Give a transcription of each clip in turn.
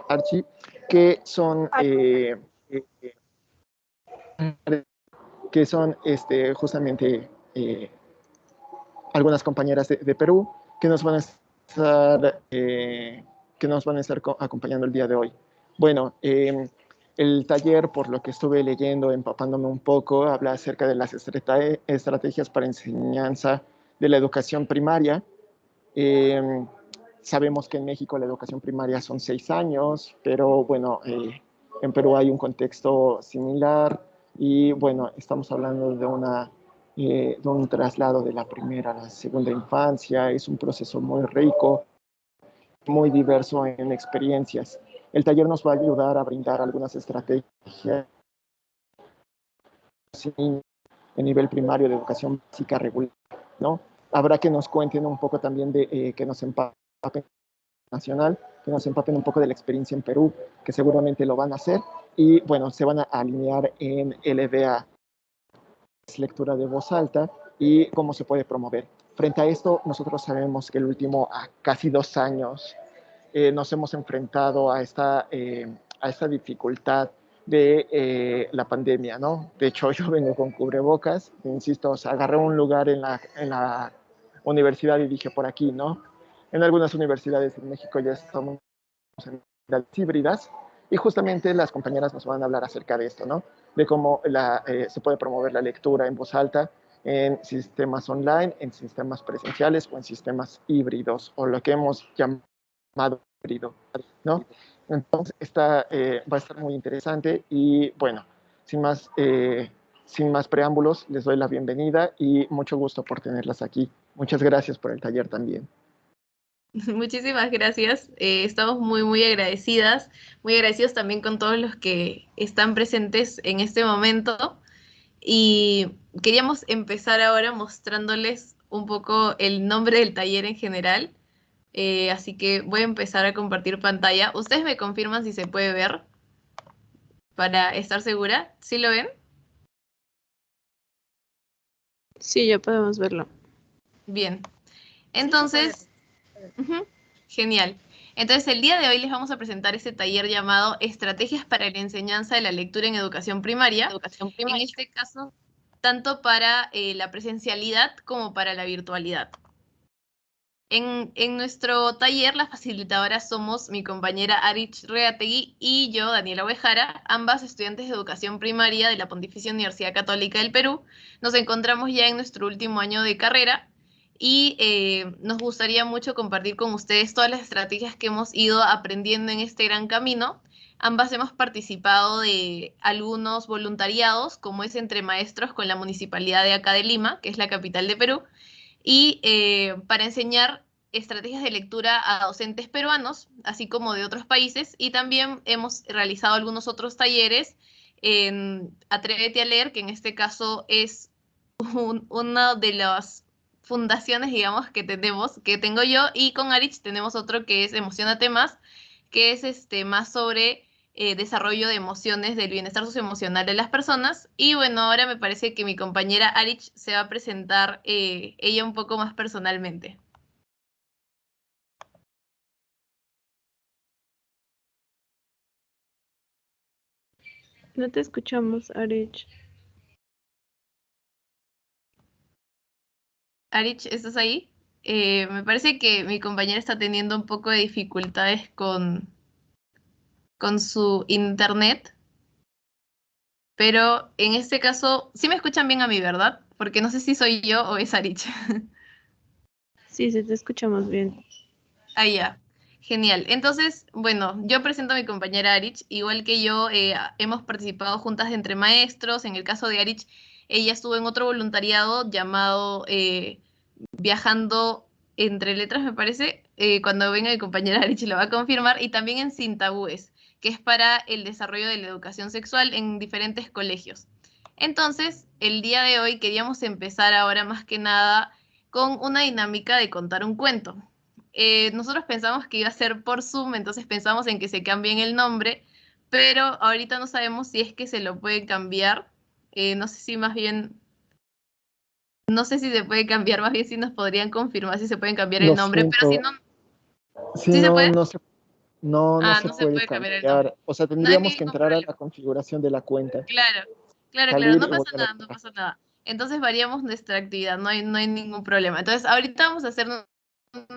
Archie, que son, justamente algunas compañeras de Perú que nos van a estar, acompañando el día de hoy. Bueno, el taller, por lo que estuve leyendo, empapándome un poco, habla acerca de las estrategias para enseñanza de la educación primaria. Sabemos que en México la educación primaria son 6 años, pero bueno, en Perú hay un contexto similar y bueno, estamos hablando de un traslado de la primera a la segunda infancia. Es un proceso muy rico, muy diverso en experiencias. El taller nos va a ayudar a brindar algunas estrategias en nivel primario de educación básica regular, ¿no? Habrá que nos cuenten un poco también de que nos empapen nacional, que nos empapen un poco de la experiencia en Perú, que seguramente lo van a hacer, y bueno, se van a alinear en LBA, lectura de voz alta, y cómo se puede promover. Frente a esto, nosotros sabemos que el último casi 2 años nos hemos enfrentado a esta dificultad de la pandemia, ¿no? De hecho, yo vengo con cubrebocas, insisto, o sea, agarré un lugar en la universidad y dije por aquí, ¿no? En algunas universidades en México ya estamos en las híbridas y justamente las compañeras nos van a hablar acerca de esto, ¿no? De cómo se puede promover la lectura en voz alta en sistemas online, en sistemas presenciales o en sistemas híbridos, o lo que hemos llamado híbrido, ¿no? Entonces, va a estar muy interesante y bueno, sin más preámbulos, les doy la bienvenida y mucho gusto por tenerlas aquí. Muchas gracias por el taller también. Muchísimas gracias. Estamos muy agradecidas, muy agradecidos también con todos los que están presentes en este momento. Y queríamos empezar ahora mostrándoles un poco el nombre del taller en general. Así que voy a empezar a compartir pantalla. Ustedes me confirman si se puede ver para estar segura. ¿Sí lo ven? Sí, ya podemos verlo. Bien. Entonces, genial. Entonces, el día de hoy les vamos a presentar este taller llamado Estrategias para la enseñanza de la lectura en educación primaria. En este caso, tanto para la presencialidad como para la virtualidad. En nuestro taller, las facilitadoras somos mi compañera Arich Reategui y yo, Daniela Ovejara, ambas estudiantes de educación primaria de la Pontificia Universidad Católica del Perú. Nos encontramos ya en nuestro último año de carrera y nos gustaría mucho compartir con ustedes todas las estrategias que hemos ido aprendiendo en este gran camino. Ambas hemos participado de algunos voluntariados, como es Entre Maestros con la Municipalidad de acá de Lima, que es la capital de Perú, y para enseñar estrategias de lectura a docentes peruanos, así como de otros países, y también hemos realizado algunos otros talleres en Atrévete a Leer, que en este caso es una de las fundaciones, digamos, que tengo yo, y con Arich tenemos otro que es Emocionate Más, que es más sobre desarrollo de emociones, del bienestar socioemocional de las personas. Y bueno, ahora me parece que mi compañera Arich se va a presentar ella un poco más personalmente. No te escuchamos, Arich. Arich, ¿estás ahí? Me parece que mi compañera está teniendo un poco de dificultades con su internet, pero en este caso, sí me escuchan bien a mí, ¿verdad? Porque no sé si soy yo o es Arich. Sí, te escuchamos bien. Ah, ya. Genial. Entonces, bueno, yo presento a mi compañera Arich. Igual que yo, hemos participado juntas de Entre Maestros. En el caso de Arich, ella estuvo en otro voluntariado llamado Viajando entre Letras, me parece. Cuando venga mi compañera Arich lo va a confirmar. Y también en Sin Tabúes, que es para el desarrollo de la educación sexual en diferentes colegios. Entonces, el día de hoy queríamos empezar ahora más que nada con una dinámica de contar un cuento. Nosotros pensamos que iba a ser por Zoom, entonces pensamos en que se cambien el nombre, pero ahorita no sabemos si es que se lo puede cambiar. No sé si más bien, no sé si se puede cambiar, más bien si nos podrían confirmar si se pueden cambiar el Lo nombre, pero si siento. no, Si ¿sí se no, puede? no se No, no se No se puede puede cambiar el nombre. cambiar. O sea, No hay tendríamos que ningún entrar a la problema. configuración de la cuenta, Claro, claro, salir no y pasa volver a nada, no entrar. pasa nada. Entonces variamos nuestra actividad, no hay ningún problema. Entonces, ahorita vamos a hacer una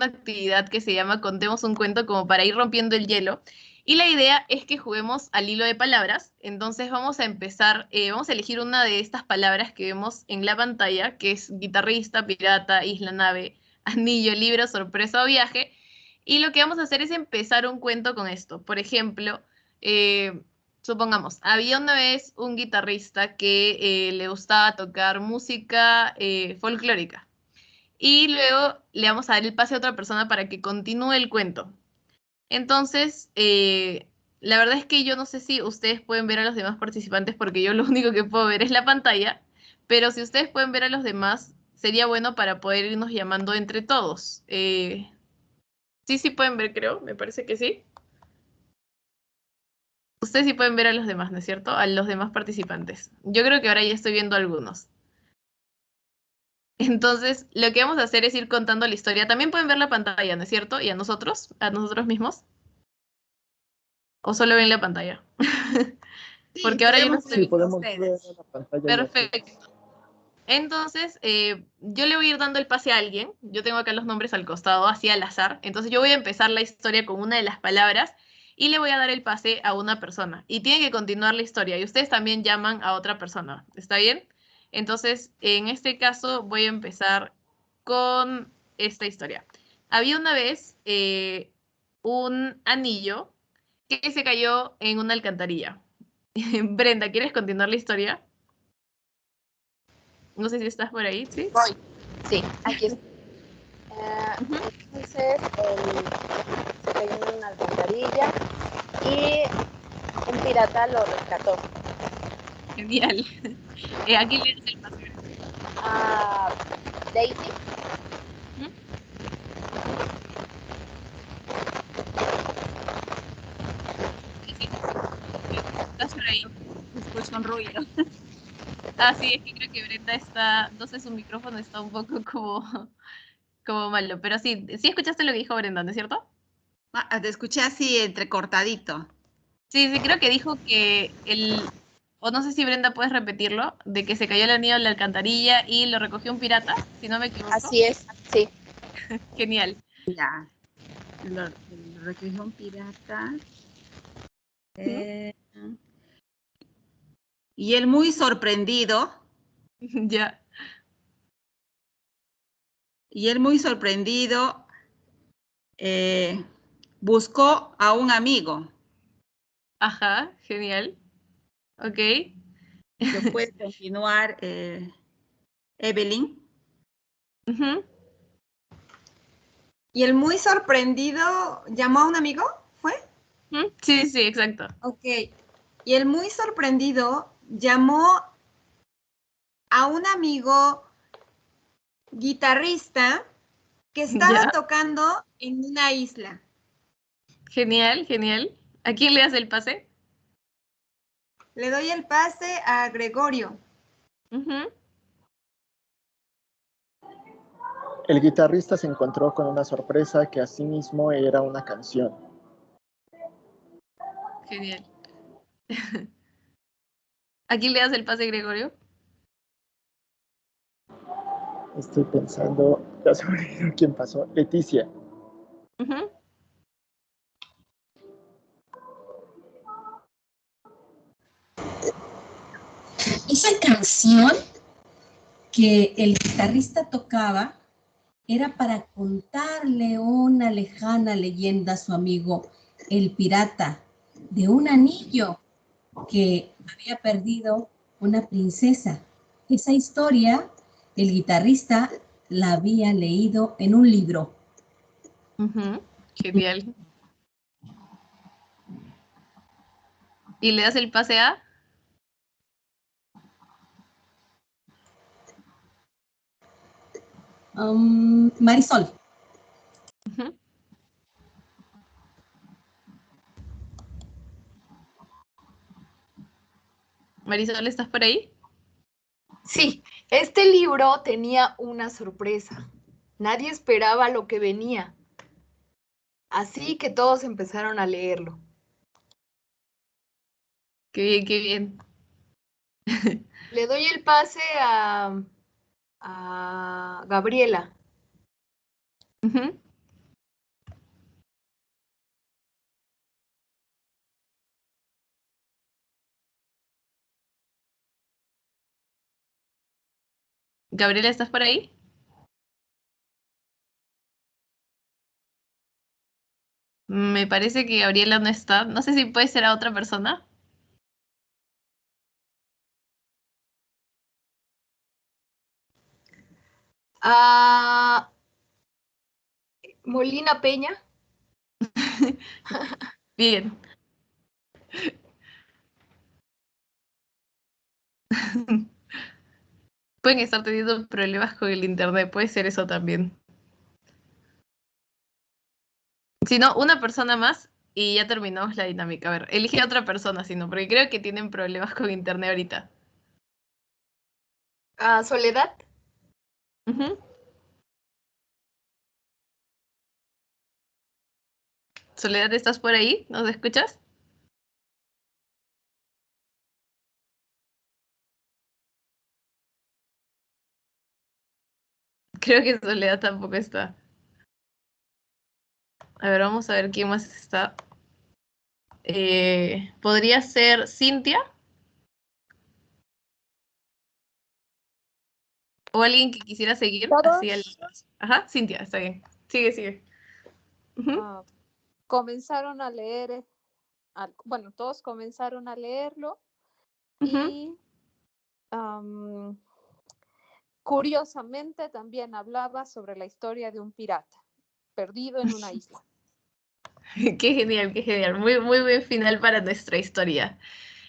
actividad que se llama Contemos un cuento como para ir rompiendo el hielo. Y la idea es que juguemos al hilo de palabras. Entonces vamos a empezar, vamos a elegir una de estas palabras que vemos en la pantalla, que es guitarrista, pirata, isla, nave, anillo, libro, sorpresa o viaje. Y lo que vamos a hacer es empezar un cuento con esto. Por ejemplo, supongamos, había una vez un guitarrista que le gustaba tocar música folclórica y luego le vamos a dar el pase a otra persona para que continúe el cuento. Entonces, la verdad es que yo no sé si ustedes pueden ver a los demás participantes porque yo lo único que puedo ver es la pantalla, pero si ustedes pueden ver a los demás, sería bueno para poder irnos llamando entre todos. Sí, sí pueden ver, creo, me parece que sí. Ustedes sí pueden ver a los demás, ¿no es cierto? A los demás participantes. Yo creo que ahora ya estoy viendo algunos. Entonces, lo que vamos a hacer es ir contando la historia. También pueden ver la pantalla, ¿no es cierto? Y a nosotros mismos. ¿O solo ven la pantalla? Sí, Porque ahora yo no podemos Sí, estoy... ver a podemos ver ustedes. la pantalla y a ustedes. Perfecto. Entonces, yo le voy a ir dando el pase a alguien. Yo tengo acá los nombres al costado, así al azar. Entonces, yo voy a empezar la historia con una de las palabras y le voy a dar el pase a una persona. Y tiene que continuar la historia. Y ustedes también llaman a otra persona. ¿Está bien? Entonces, en este caso, voy a empezar con esta historia. Había una vez un anillo que se cayó en una alcantarilla. Brenda, ¿quieres continuar la historia? No sé si estás por ahí, ¿sí? Voy. Sí, aquí está. Ujú. Entonces, se cayó en una alcantarilla y un pirata lo rescató. Genial. Aquí le das el pase. A Daisy. Ujú. Sí, sí. ¿Estás por ahí? Escucho un ruido. Ah, sí, es que creo que Brenda está, no sé, su micrófono está un poco como malo, pero sí, sí escuchaste lo que dijo Brenda, ¿no es cierto? Te escuché así entrecortadito. Sí, sí, creo que dijo que o no sé si Brenda puedes repetirlo, de que se cayó el anillo en la alcantarilla y lo recogió un pirata, si no me equivoco. Así es, sí. Genial. Ya. Lo recogió un pirata. Y él muy sorprendido. Ya. Y él muy sorprendido buscó a un amigo. Ajá, genial. Ok. Lo puede continuar Evelyn. Ujú. Y el muy sorprendido llamó a un amigo, ¿fue? Sí, sí, exacto. Ok. Y el muy sorprendido llamó a un amigo guitarrista que estaba Ya. tocando en una isla. Genial, genial. ¿A quién le das el pase? Le doy el pase a Gregorio. Ujú. El guitarrista se encontró con una sorpresa que asimismo era una canción. Genial. ¿A quién le das el pase, Gregorio? Estoy pensando, ya se me olvidó quién pasó. Leticia. Ujú. Esa canción que el guitarrista tocaba era para contarle una lejana leyenda a su amigo, el pirata, de un anillo que había perdido una princesa. Esa historia, el guitarrista la había leído en un libro. Ujú. Genial. ¿Y le das el pase a? Marisol. Ujú. Marisol, ¿estás por ahí? Sí, este libro tenía una sorpresa. Nadie esperaba lo que venía. Así que todos empezaron a leerlo. Qué bien, qué bien. Le doy el pase a Gabriela. Ujú. Gabriela, ¿estás por ahí? Me parece que Gabriela no está. No sé si puede ser a otra persona. A Molina Peña. Bien. Pueden estar teniendo problemas con el internet, puede ser eso también. Si no, una persona más y ya terminamos la dinámica. A ver, elige a otra persona, si no, porque creo que tienen problemas con internet ahorita. A Soledad. Ujú. Soledad, ¿estás por ahí? ¿Nos escuchas? Creo que Soledad tampoco está. A ver, vamos a ver quién más está. ¿Podría ser Cintia? ¿O alguien que quisiera seguir? Así al... Todos Ajá, Cintia, está bien. Sigue, sigue. Ujú. comenzaron a leer, bueno, todos comenzaron a leerlo Ujú. y curiosamente también hablaba sobre la historia de un pirata perdido en una isla. Qué genial, qué genial. Muy, muy buen final para nuestra historia.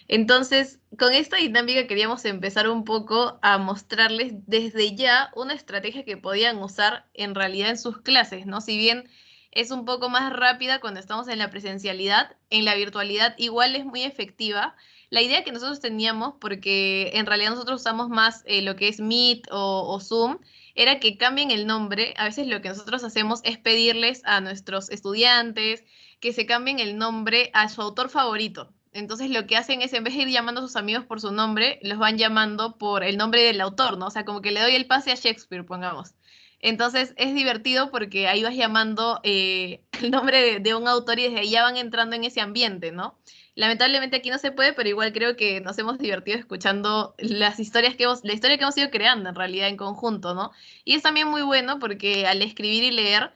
Entonces, con esta dinámica queríamos empezar un poco a mostrarles desde ya una estrategia que podían usar en realidad en sus clases, ¿no? Si bien es un poco más rápida cuando estamos en la presencialidad, en la virtualidad igual es muy efectiva. La idea que nosotros teníamos, porque en realidad nosotros usamos más lo que es Meet o Zoom, era que cambien el nombre. A veces lo que nosotros hacemos es pedirles a nuestros estudiantes que se cambien el nombre a su autor favorito. Entonces lo que hacen es, en vez de ir llamando a sus amigos por su nombre, los van llamando por el nombre del autor, ¿no? O sea, como que le doy el pase a Shakespeare, pongamos. Entonces es divertido porque ahí vas llamando el nombre de un autor y desde ahí ya van entrando en ese ambiente, ¿no? Lamentablemente aquí no se puede, pero igual creo que nos hemos divertido escuchando las historias la historia que hemos ido creando en realidad en conjunto, ¿no? Y es también muy bueno porque al escribir y leer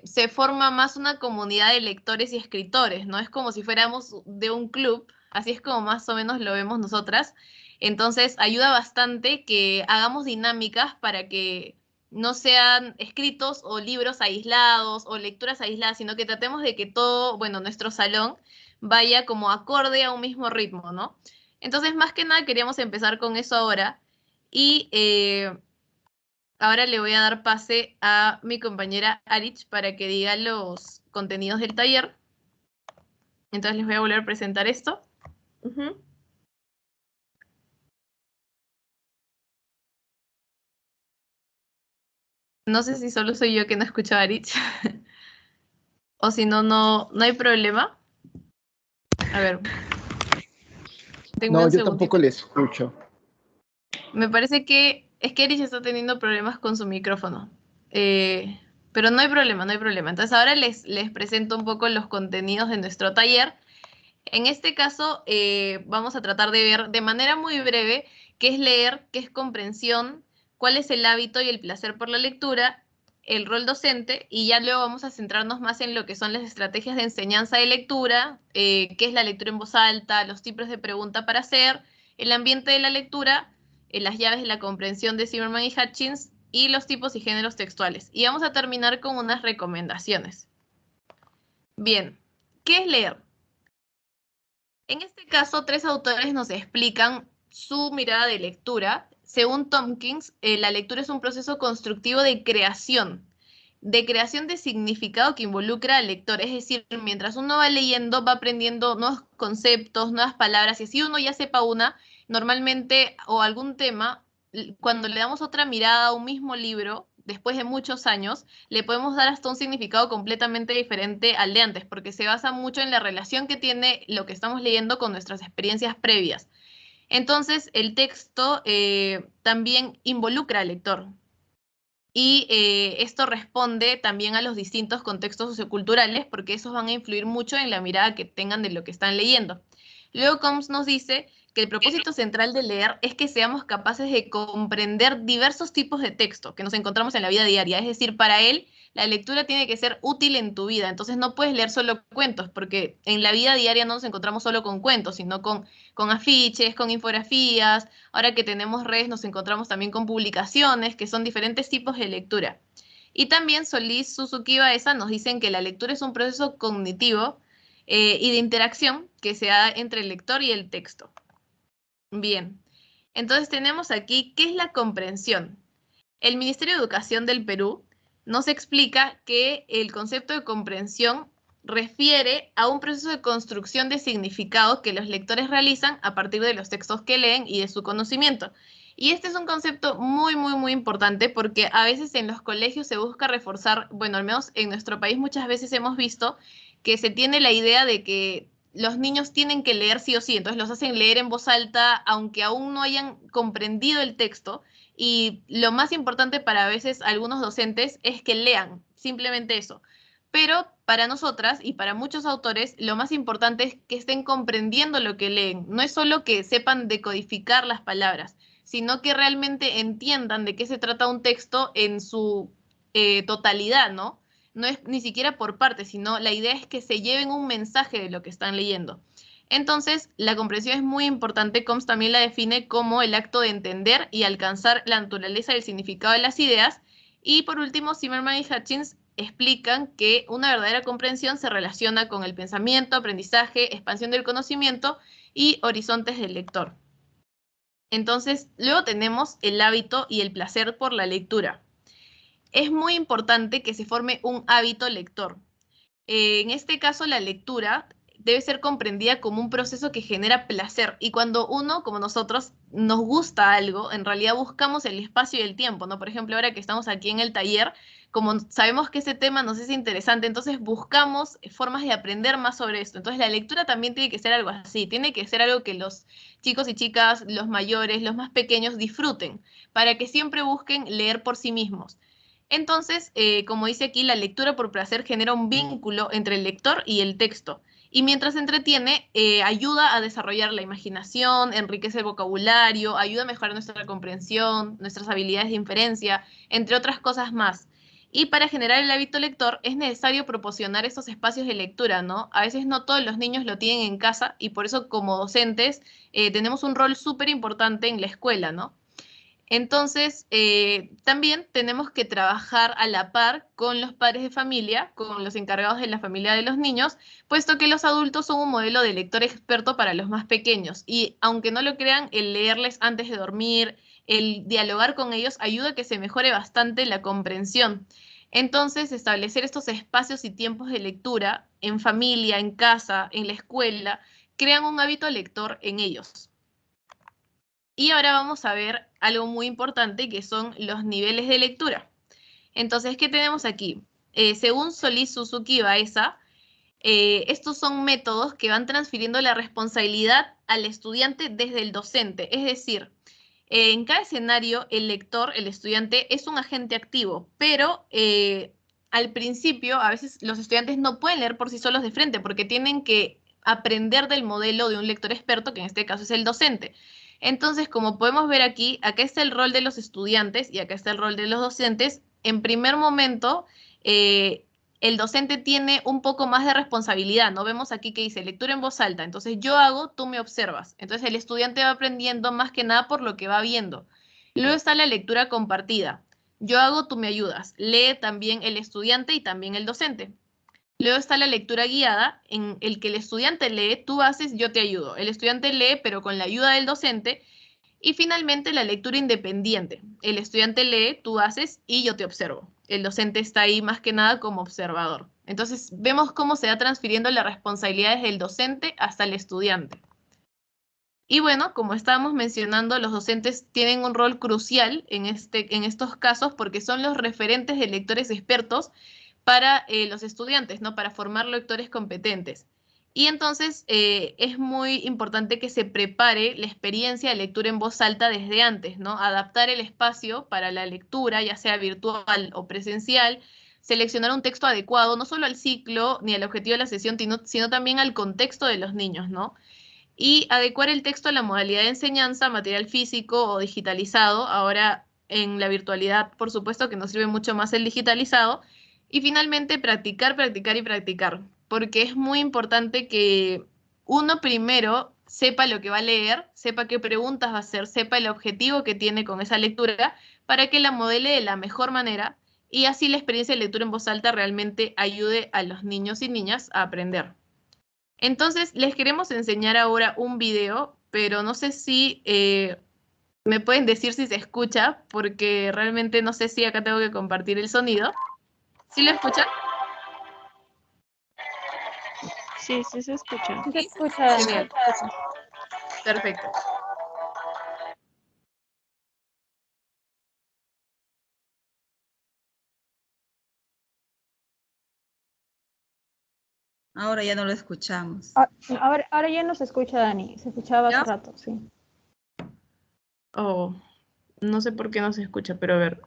se forma más una comunidad de lectores y escritores, ¿no? Es como si fuéramos de un club, así es como más o menos lo vemos nosotras. Entonces ayuda bastante que hagamos dinámicas para que no sean escritos o libros aislados o lecturas aisladas, sino que tratemos de que todo, bueno, nuestro salón vaya como acorde a un mismo ritmo, ¿no? Entonces, más que nada, queríamos empezar con eso ahora y ahora le voy a dar pase a mi compañera Arich para que diga los contenidos del taller. Entonces les voy a volver a presentar esto. Ujú. No sé si solo soy yo que no escucho a Arich. O si no, no hay problema. A ver. Denme No, un yo segundito. tampoco le escucho. Me parece que es que Erich está teniendo problemas con su micrófono. Pero no hay problema, no hay problema. Entonces ahora les presento un poco los contenidos de nuestro taller. En este caso vamos a tratar de ver de manera muy breve qué es leer, qué es comprensión, cuál es el hábito y el placer por la lectura, el rol docente, y ya luego vamos a centrarnos más en lo que son las estrategias de enseñanza de lectura, qué es la lectura en voz alta, los tipos de pregunta para hacer, el ambiente de la lectura, las llaves de la comprensión de Zimmerman y Hutchins, y los tipos y géneros textuales. Y vamos a terminar con unas recomendaciones. Bien, ¿qué es leer? En este caso, tres autores nos explican su mirada de lectura. Según Tompkins, la lectura es un proceso constructivo de creación de significado que involucra al lector. Es decir, mientras uno va leyendo, va aprendiendo nuevos conceptos, nuevas palabras, y así uno ya sepa una, normalmente, o algún tema, cuando le damos otra mirada a un mismo libro, después de muchos años, le podemos dar hasta un significado completamente diferente al de antes, porque se basa mucho en la relación que tiene lo que estamos leyendo con nuestras experiencias previas. Entonces, el texto también involucra al lector. Y esto responde también a los distintos contextos socioculturales, porque esos van a influir mucho en la mirada que tengan de lo que están leyendo. Luego Combs nos dice que el propósito central de leer es que seamos capaces de comprender diversos tipos de texto que nos encontramos en la vida diaria. Es decir, para él, la lectura tiene que ser útil en tu vida. Entonces no puedes leer solo cuentos, porque en la vida diaria no nos encontramos solo con cuentos, sino con afiches, con infografías. Ahora que tenemos redes nos encontramos también con publicaciones, que son diferentes tipos de lectura. Y también Solís, Suzuki y Baeza nos dicen que la lectura es un proceso cognitivo y de interacción que se da entre el lector y el texto. Bien, entonces tenemos aquí, ¿qué es la comprensión? El Ministerio de Educación del Perú nos explica que el concepto de comprensión refiere a un proceso de construcción de significado que los lectores realizan a partir de los textos que leen y de su conocimiento. Y este es un concepto muy, muy, muy importante porque a veces en los colegios se busca reforzar, bueno, al menos en nuestro país muchas veces hemos visto que se tiene la idea de que los niños tienen que leer sí o sí, entonces los hacen leer en voz alta aunque aún no hayan comprendido el texto. Y lo más importante para a veces algunos docentes es que lean, simplemente eso. Pero para nosotras y para muchos autores, lo más importante es que estén comprendiendo lo que leen. No es solo que sepan decodificar las palabras, sino que realmente entiendan de qué se trata un texto en su totalidad, ¿no? No es ni siquiera por partes, sino la idea es que se lleven un mensaje de lo que están leyendo. Entonces, la comprensión es muy importante. Combs también la define como el acto de entender y alcanzar la naturaleza y el significado de las ideas. Y por último, Zimmerman y Hutchins explican que una verdadera comprensión se relaciona con el pensamiento, aprendizaje, expansión del conocimiento y horizontes del lector. Entonces, luego tenemos el hábito y el placer por la lectura. Es muy importante que se forme un hábito lector. En este caso, la lectura debe ser comprendida como un proceso que genera placer. Y cuando uno, como nosotros, nos gusta algo, en realidad buscamos el espacio y el tiempo, ¿no? Por ejemplo, ahora que estamos aquí en el taller, como sabemos que ese tema nos es interesante, entonces buscamos formas de aprender más sobre esto. Entonces la lectura también tiene que ser algo así, tiene que ser algo que los chicos y chicas, los mayores, los más pequeños disfruten, para que siempre busquen leer por sí mismos. Entonces, como dice aquí, la lectura por placer genera un vínculo entre el lector y el texto. Y mientras entretiene, ayuda a desarrollar la imaginación, enriquece el vocabulario, ayuda a mejorar nuestra comprensión, nuestras habilidades de inferencia, entre otras cosas más. Y para generar el hábito lector es necesario proporcionar estos espacios de lectura, ¿no? A veces no todos los niños lo tienen en casa y por eso como docentes tenemos un rol súper importante en la escuela, ¿no? Entonces, también tenemos que trabajar a la par con los padres de familia, con los encargados de la familia de los niños, puesto que los adultos son un modelo de lector experto para los más pequeños. Y aunque no lo crean, el leerles antes de dormir, el dialogar con ellos, ayuda a que se mejore bastante la comprensión. Entonces, establecer estos espacios y tiempos de lectura en familia, en casa, en la escuela, crean un hábito lector en ellos. Y ahora vamos a ver algo muy importante que son los niveles de lectura. Entonces, ¿qué tenemos aquí? Según Solís, Suzuki y Baeza, estos son métodos que van transfiriendo la responsabilidad al estudiante desde el docente. Es decir, en cada escenario, el lector, el estudiante, es un agente activo, pero al principio, a veces los estudiantes no pueden leer por sí solos de frente porque tienen que aprender del modelo de un lector experto, que en este caso es el docente. Entonces, como podemos ver aquí, acá está el rol de los estudiantes y acá está el rol de los docentes. En primer momento, el docente tiene un poco más de responsabilidad, ¿no? Vemos aquí que dice lectura en voz alta, entonces yo hago, tú me observas. Entonces el estudiante va aprendiendo más que nada por lo que va viendo. Luego está la lectura compartida. Yo hago, tú me ayudas. Lee también el estudiante y también el docente. Luego está la lectura guiada, en el que el estudiante lee, tú haces, yo te ayudo. El estudiante lee, pero con la ayuda del docente. Y finalmente la lectura independiente. El estudiante lee, tú haces y yo te observo. El docente está ahí más que nada como observador. Entonces vemos cómo se va transfiriendo la responsabilidad desde el docente hasta el estudiante. Y bueno, como estábamos mencionando, los docentes tienen un rol crucial en estos casos porque son los referentes de lectores expertos para los estudiantes, ¿no? Para formar lectores competentes. Y entonces es muy importante que se prepare la experiencia de lectura en voz alta desde antes, ¿no? Adaptar el espacio para la lectura, ya sea virtual o presencial, seleccionar un texto adecuado, no solo al ciclo ni al objetivo de la sesión, sino también al contexto de los niños, ¿no? Y adecuar el texto a la modalidad de enseñanza, material físico o digitalizado. Ahora en la virtualidad, por supuesto que nos sirve mucho más el digitalizado. Y finalmente, practicar, practicar y practicar, porque es muy importante que uno primero sepa lo que va a leer, sepa qué preguntas va a hacer, sepa el objetivo que tiene con esa lectura, para que la modele de la mejor manera y así la experiencia de lectura en voz alta realmente ayude a los niños y niñas a aprender. Entonces, les queremos enseñar ahora un video, pero no sé si me pueden decir si se escucha, porque realmente no sé si acá tengo que compartir el sonido. ¿Sí lo escuchan? Sí, sí se escucha. Sí se escucha. Genial. Perfecto. Ahora ya no lo escuchamos. Ahora ya no se escucha, Dani. Se escuchaba hace ¿Ya? rato, sí. Oh, no sé por qué no se escucha, pero a ver.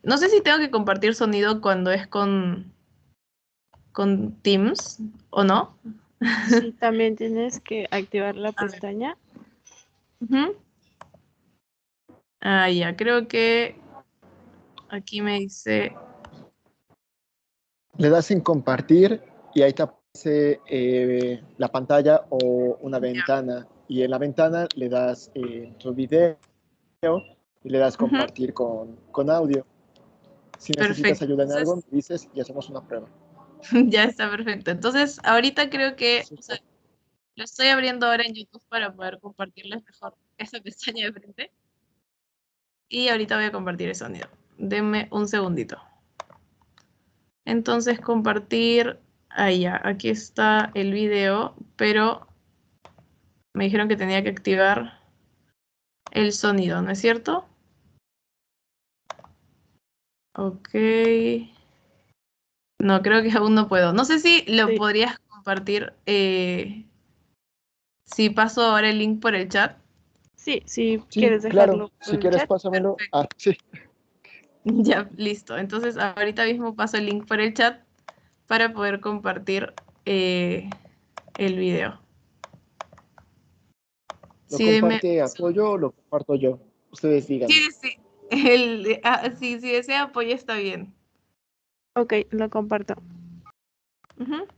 No sé si tengo que compartir sonido cuando es con Teams o no. Sí, también tienes que activar la pestaña. Ujú. Ah, ya, creo que aquí me dice... Le das en compartir y ahí te aparece la pantalla o una ventana. Y en la ventana le das tu video y le das Ujú. compartir con audio. Si necesitas Perfecto. ayuda en algo, me Entonces, dices y hacemos una prueba. ya está perfecto. Entonces, ahorita creo que, o sea, lo estoy abriendo ahora en YouTube para poder compartirles mejor esa pestaña de frente. Y ahorita voy a compartir el sonido. Denme un segundito. Entonces, compartir. Ahí ya, aquí está el video, pero me dijeron que tenía que activar el sonido, ¿no es cierto? Ok. No, creo que aún no puedo. No sé si lo Sí. podrías compartir si paso ahora el link por el chat. Sí, si Sí, quieres claro. dejarlo por Si el quieres, chat. pásamelo. Perfecto. Ah, sí. Ya, listo. Entonces, ahorita mismo paso el link por el chat para poder compartir el video. ¿Lo Sí, deme comparte un segundo. apoyo o lo comparto yo? Ustedes díganme. Sí, sí. Sí, si desea apoyo está bien. Ok, lo comparto. Ujú.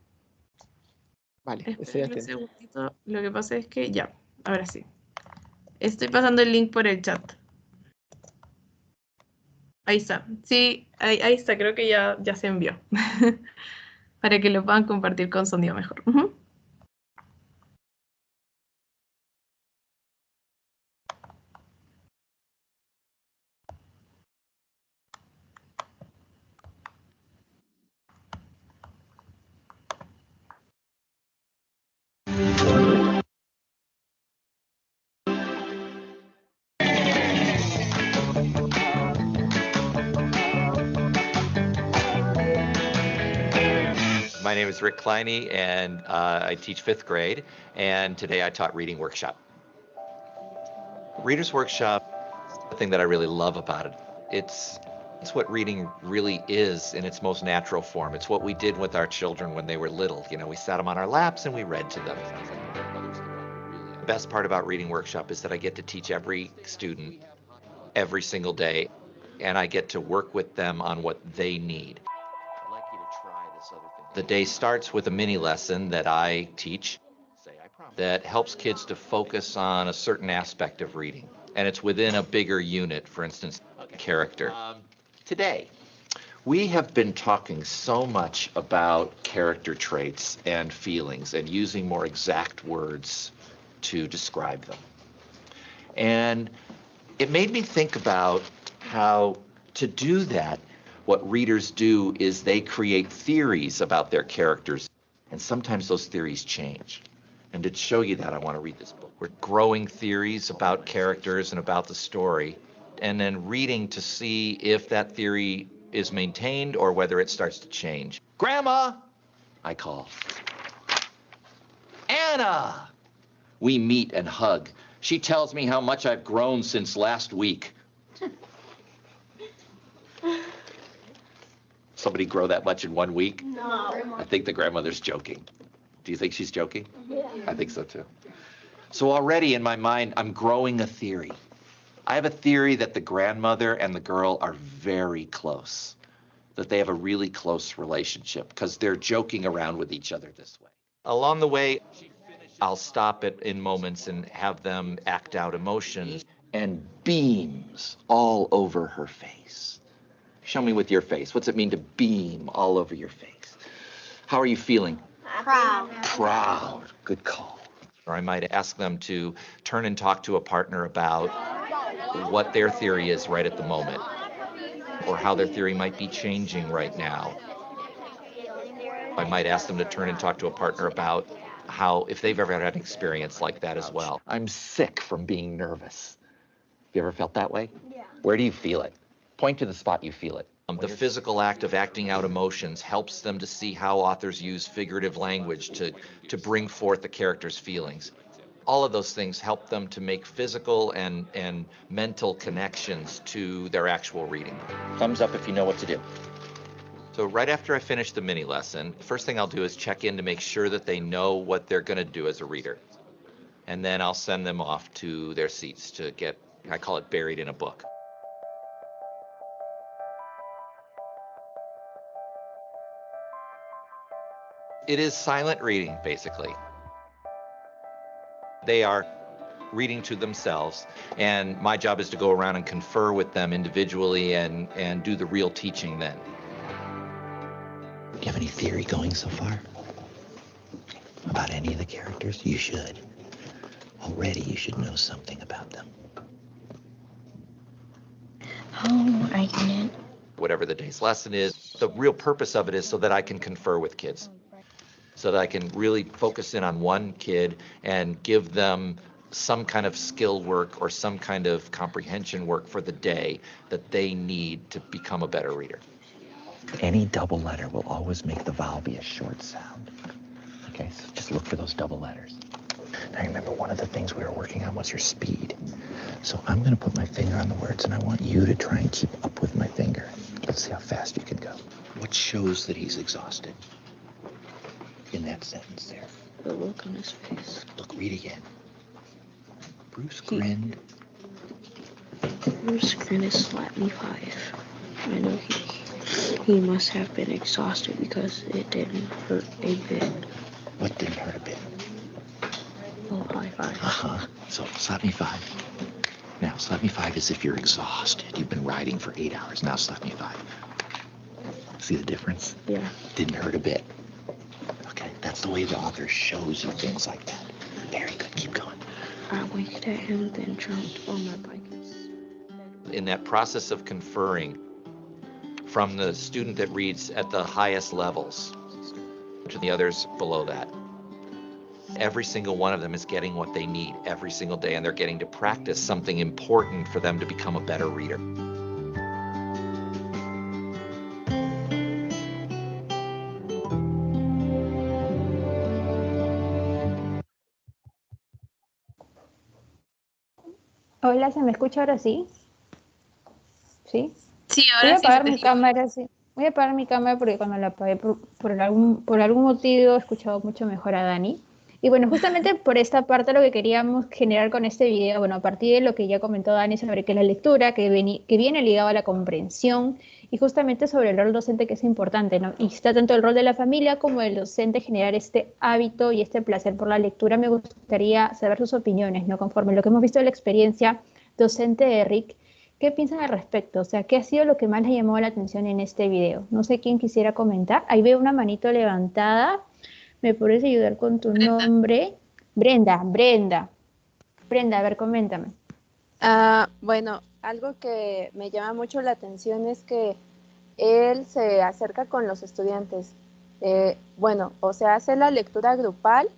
Vale, estoy Esperen un atento. segundito. Lo que pasa es que ya, ahora sí. Estoy pasando el link por el chat. Ahí está. Sí, ahí está. Creo que ya se envió. Para que lo puedan compartir con sonido mejor. Ujú. My name is Rick Kleine, and I teach 5th grade, and today I taught Reading Workshop. Reader's Workshop, the thing that I really love about it, it's what reading really is in its most natural form. It's what we did with our children when they were little. You know, we sat them on our laps and we read to them. The best part about Reading Workshop is that I get to teach every student every single day, and I get to work with them on what they need. The day starts with a mini lesson that I teach that helps kids to focus on a certain aspect of reading. And it's within a bigger unit, for instance, character. Today, we have been talking so much about character traits and feelings and using more exact words to describe them. And it made me think about how to do that, what readers do is they create theories about their characters, and sometimes those theories change. And to show you that, I want to read this book. We're growing theories about characters and about the story, and then reading to see if that theory is maintained or whether it starts to change. Grandma, I call. Anna! We meet and hug. She tells me how much I've grown since last week. Somebody grow that much in 1 week? No. I think the grandmother's joking. Do you think she's joking? Yeah. I think so too. So already in my mind, I'm growing a theory. I have a theory that the grandmother and the girl are very close, that they have a really close relationship because they're joking around with each other this way. Along the way, I'll stop it in moments and have them act out emotions and beams all over her face. Show me with your face. What's it mean to beam all over your face? How are you feeling? Proud. Proud. Good call. Or I might ask them to turn and talk to a partner about what their theory is right at the moment, or how their theory might be changing right now. I might ask them to turn and talk to a partner about how, if they've ever had an experience like that as well. I'm sick from being nervous. You ever felt that way? Yeah. Where do you feel it? Point to the spot you feel it. The physical act of acting out emotions helps them to see how authors use figurative language to bring forth the character's feelings. All of those things help them to make physical and mental connections to their actual reading. Thumbs up if you know what to do. So right after I finish the mini lesson, the first thing I'll do is check in to make sure that they know what they're going to do as a reader. And then I'll send them off to their seats to get, I call it buried in a book. It is silent reading, basically. They are reading to themselves, and my job is to go around and confer with them individually and do the real teaching then. Do you have any theory going so far? About any of the characters? You should. Already you should know something about them. Oh, I didn't. Whatever the day's lesson is, the real purpose of it is so that I can confer with kids. So that I can really focus in on one kid and give them some kind of skill work or some kind of comprehension work for the day that they need to become a better reader. Any double letter will always make the vowel be a short sound. Okay, so just look for those double letters. Now remember, one of the things we were working on was your speed. So I'm going to put my finger on the words and I want you to try and keep up with my finger. Let's see how fast you can go. What shows that he's exhausted? In that sentence there. The look on his face. Look, read again. Bruce grinned. Bruce grinned and slapped me 5. I know he must have been exhausted because it didn't hurt a bit. What didn't hurt a bit? Oh, high 5. Uh-huh. So slap me 5. Now slap me 5 as if you're exhausted. You've been riding for 8 hours. Now slap me 5. See the difference? Yeah. Didn't hurt a bit. Okay, that's the way the author shows you things like that. Very good, keep going. I winked at him, then jumped on my bike. In that process of conferring from the student that reads at the highest levels to the others below that, every single one of them is getting what they need every single day, and they're getting to practice something important for them to become a better reader. Hola, ¿se me escucha ahora sí? ¿Sí? Sí, Voy a ahora sí. apagar mi cámara, sí. Voy a apagar mi cámara porque cuando la apagué por algún motivo he escuchado mucho mejor a Dani. Y bueno, justamente por esta parte lo que queríamos generar con este video, bueno, a partir de lo que ya comentó Dani sobre que la lectura, que viene ligado a la comprensión, y justamente sobre el rol docente, que es importante, ¿no? Y está tanto el rol de la familia como el docente generar este hábito y este placer por la lectura. Me gustaría saber sus opiniones, ¿no? Conforme lo que hemos visto de la experiencia docente de Rick, ¿qué piensan al respecto? O sea, ¿qué ha sido lo que más les llamó la atención en este video? No sé quién quisiera comentar. Ahí veo una manito levantada. ¿Me puedes ayudar con tu nombre? Brenda, a ver, coméntame. Bueno, algo que me llama mucho la atención es que él se acerca con los estudiantes. Bueno, o sea, hace la lectura grupal,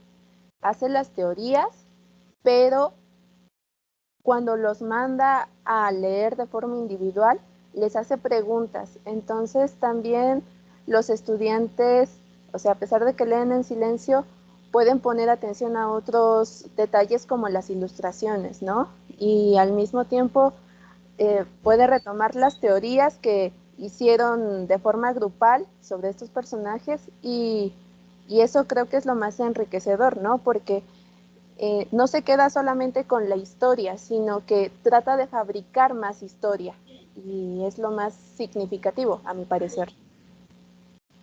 hace las teorías, pero cuando los manda a leer de forma individual, les hace preguntas. Entonces también los estudiantes, o sea, a pesar de que leen en silencio, pueden poner atención a otros detalles como las ilustraciones, ¿no? Y al mismo tiempo puede retomar las teorías que hicieron de forma grupal sobre estos personajes y eso creo que es lo más enriquecedor, ¿no? Porque no se queda solamente con la historia, sino que trata de fabricar más historia y es lo más significativo, a mi parecer.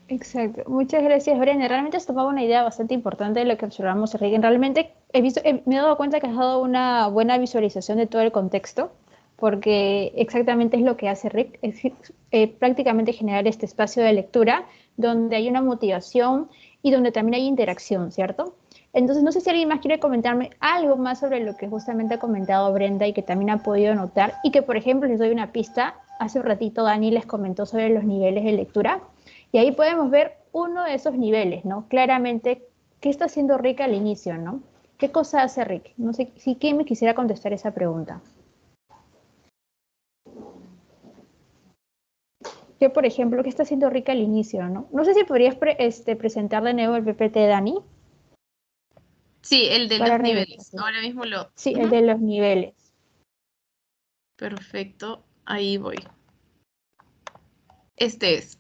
Exacto. Muchas gracias, Brenda. Realmente has tomado una idea bastante importante de lo que observamos, Rick. Realmente me he dado cuenta que has dado una buena visualización de todo el contexto, porque exactamente es lo que hace Rick, es prácticamente generar este espacio de lectura donde hay una motivación y donde también hay interacción, ¿cierto? Entonces, no sé si alguien más quiere comentarme algo más sobre lo que justamente ha comentado Brenda y que también ha podido notar, y que, por ejemplo, les doy una pista. Hace un ratito Dani les comentó sobre los niveles de lectura, y ahí podemos ver uno de esos niveles, ¿no? Claramente, ¿qué está haciendo Rick al inicio, no? ¿Qué cosa hace Rick? No sé si quién me quisiera contestar esa pregunta. Que, por ejemplo, ¿qué está haciendo Rick al inicio, no? No sé si podrías presentar de nuevo el PPT, Dani. Sí, el de los niveles. Ahora mismo lo... Sí, el de los niveles. Perfecto, ahí voy. Este es.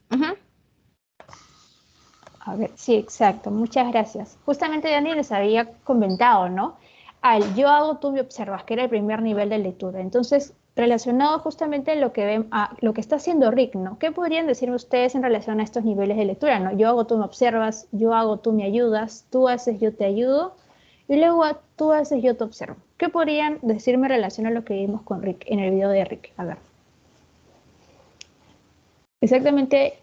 A ver, sí, exacto. Muchas gracias. Justamente Dani les había comentado, ¿no? Al yo hago, tú me observas, que era el primer nivel de lectura. Entonces, relacionado justamente a lo que está haciendo Rick, ¿no? ¿Qué podrían decirme ustedes en relación a estos niveles de lectura, ¿no? Yo hago, tú me observas, yo hago, tú me ayudas, tú haces, yo te ayudo, y luego tú haces, yo te observo. ¿Qué podrían decirme en relación a lo que vimos con Rick, en el video de Rick? A ver. Exactamente,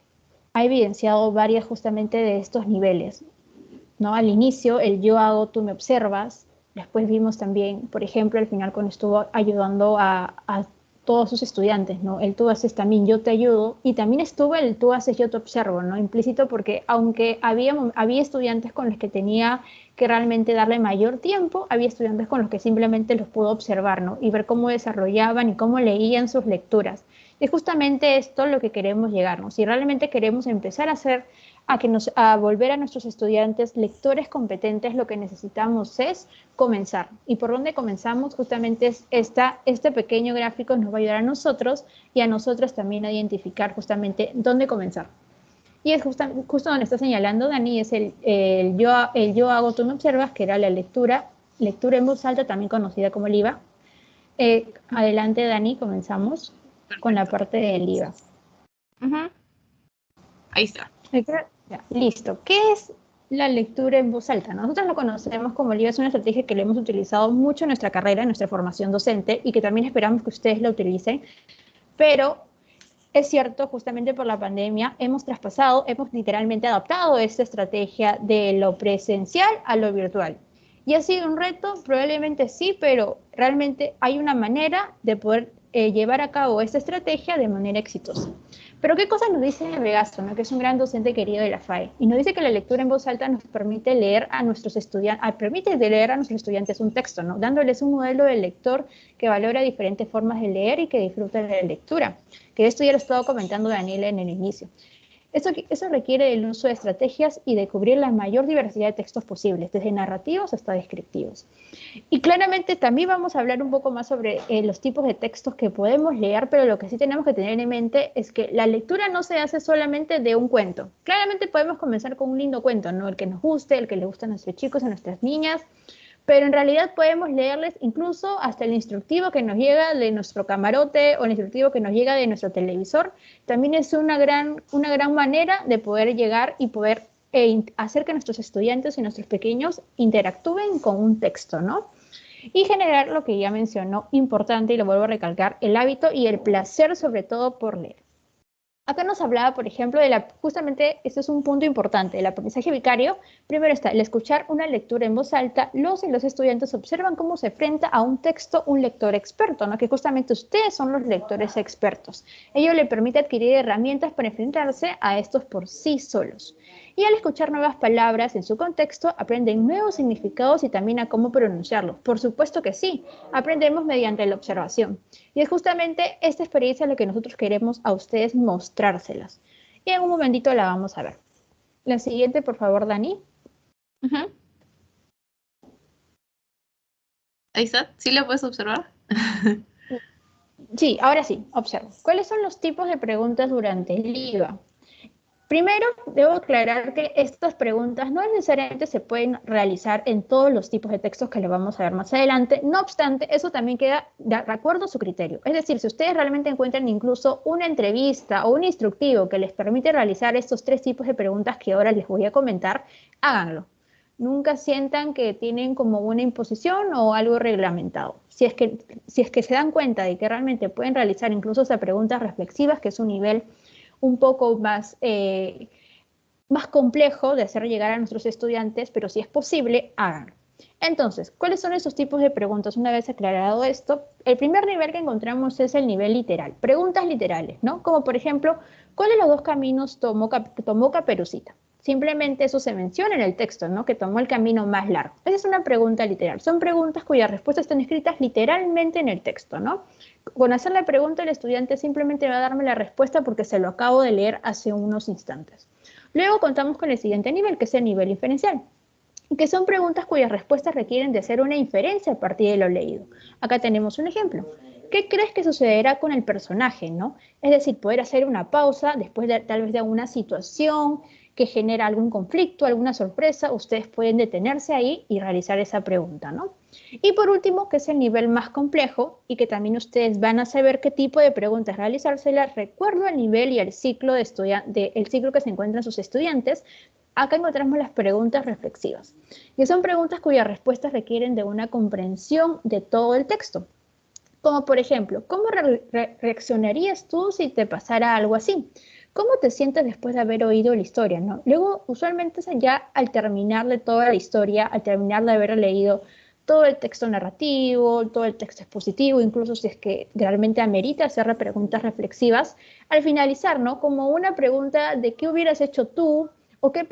ha evidenciado varias justamente de estos niveles, ¿no? Al inicio, el yo hago, tú me observas. Después vimos también, por ejemplo, al final cuando estuvo ayudando a todos sus estudiantes, ¿no? El tú haces también, yo te ayudo. Y también estuvo el tú haces, yo te observo, ¿no? Implícito, porque aunque había estudiantes con los que tenía que realmente darle mayor tiempo, había estudiantes con los que simplemente los pudo observar, ¿no? Y ver cómo desarrollaban y cómo leían sus lecturas. Y justamente esto es lo que queremos llegar, ¿no? Si realmente queremos empezar a hacer a volver a nuestros estudiantes lectores competentes, lo que necesitamos es comenzar. ¿Y por dónde comenzamos? Justamente es este pequeño gráfico nos va a ayudar a nosotros y a nosotros también a identificar justamente dónde comenzar. Y es justo donde está señalando Dani, es el yo hago, tú me observas, que era la lectura en voz alta, también conocida como el IVA. Adelante, Dani, comenzamos con la parte del IVA. Ahí está. Ya, listo. ¿Qué es la lectura en voz alta? Nosotros lo conocemos como el IVA, es una estrategia que lo hemos utilizado mucho en nuestra carrera, en nuestra formación docente, y que también esperamos que ustedes la utilicen, pero es cierto, justamente por la pandemia hemos literalmente adaptado esta estrategia de lo presencial a lo virtual. ¿Y ha sido un reto? Probablemente sí, pero realmente hay una manera de poder llevar a cabo esta estrategia de manera exitosa. Pero ¿qué cosas nos dice Vegasto, ¿no? Que es un gran docente querido de la FAE? Y nos dice que la lectura en voz alta nos permite leer a nuestros estudiantes un texto, ¿no? Dándoles un modelo de lector que valora diferentes formas de leer y que disfruta de la lectura. Que esto ya lo he estado comentando Daniela en el inicio. Eso requiere el uso de estrategias y de cubrir la mayor diversidad de textos posibles, desde narrativos hasta descriptivos. Y claramente también vamos a hablar un poco más sobre los tipos de textos que podemos leer, pero lo que sí tenemos que tener en mente es que la lectura no se hace solamente de un cuento. Claramente podemos comenzar con un lindo cuento, ¿no? El que nos guste, el que le gusta a nuestros chicos, a nuestras niñas, pero en realidad podemos leerles incluso hasta el instructivo que nos llega de nuestro camarote o el instructivo que nos llega de nuestro televisor. También es una gran manera de poder llegar y poder hacer que nuestros estudiantes y nuestros pequeños interactúen con un texto, ¿no? Y generar lo que ya mencionó, importante, y lo vuelvo a recalcar, el hábito y el placer sobre todo por leer. Acá nos hablaba, por ejemplo, justamente, este es un punto importante, el aprendizaje vicario. Primero está el escuchar una lectura en voz alta. Los estudiantes observan cómo se enfrenta a un texto un lector experto, ¿no? Que justamente ustedes son los lectores expertos. Ello le permite adquirir herramientas para enfrentarse a estos por sí solos. Y al escuchar nuevas palabras en su contexto, aprenden nuevos significados y también a cómo pronunciarlos. Por supuesto que sí, aprendemos mediante la observación. Y es justamente esta experiencia lo que nosotros queremos a ustedes mostrárselas. Y en un momentito la vamos a ver. La siguiente, por favor, Dani. Ahí está, ¿sí la puedes observar? Sí, ahora sí, observo. ¿Cuáles son los tipos de preguntas durante el IVA? Primero, debo aclarar que estas preguntas no necesariamente se pueden realizar en todos los tipos de textos que le vamos a ver más adelante. No obstante, eso también queda de acuerdo a su criterio. Es decir, si ustedes realmente encuentran incluso una entrevista o un instructivo que les permite realizar estos 3 tipos de preguntas que ahora les voy a comentar, háganlo. Nunca sientan que tienen como una imposición o algo reglamentado. Si es que se dan cuenta de que realmente pueden realizar incluso esas preguntas reflexivas, que es un nivel un poco más complejo de hacer llegar a nuestros estudiantes, pero si es posible, háganlo. Entonces, ¿cuáles son esos tipos de preguntas? Una vez aclarado esto, el primer nivel que encontramos es el nivel literal. Preguntas literales, ¿no? Como por ejemplo, ¿cuál de los 2 caminos tomó Caperucita? Simplemente eso se menciona en el texto, ¿no? Que tomó el camino más largo. Esa es una pregunta literal. Son preguntas cuyas respuestas están escritas literalmente en el texto, ¿no? Con hacer la pregunta, el estudiante simplemente va a darme la respuesta porque se lo acabo de leer hace unos instantes. Luego contamos con el siguiente nivel, que es el nivel inferencial, que son preguntas cuyas respuestas requieren de hacer una inferencia a partir de lo leído. Acá tenemos un ejemplo. ¿Qué crees que sucederá con el personaje, no? Es decir, poder hacer una pausa después de tal vez de alguna situación que genera algún conflicto, alguna sorpresa, ustedes pueden detenerse ahí y realizar esa pregunta, ¿no? Y por último, que es el nivel más complejo y que también ustedes van a saber qué tipo de preguntas realizárselas, recuerdo el nivel y el ciclo, el ciclo que se encuentran sus estudiantes. Acá encontramos las preguntas reflexivas, que son preguntas cuyas respuestas requieren de una comprensión de todo el texto. Como por ejemplo, ¿cómo reaccionarías tú si te pasara algo así? ¿Cómo te sientes después de haber oído la historia, no? Luego, usualmente ya al terminar de toda la historia, al terminar de haber leído todo el texto narrativo, todo el texto expositivo, incluso si es que realmente amerita hacer preguntas reflexivas, al finalizar, ¿no? Como una pregunta de qué hubieras hecho tú o qué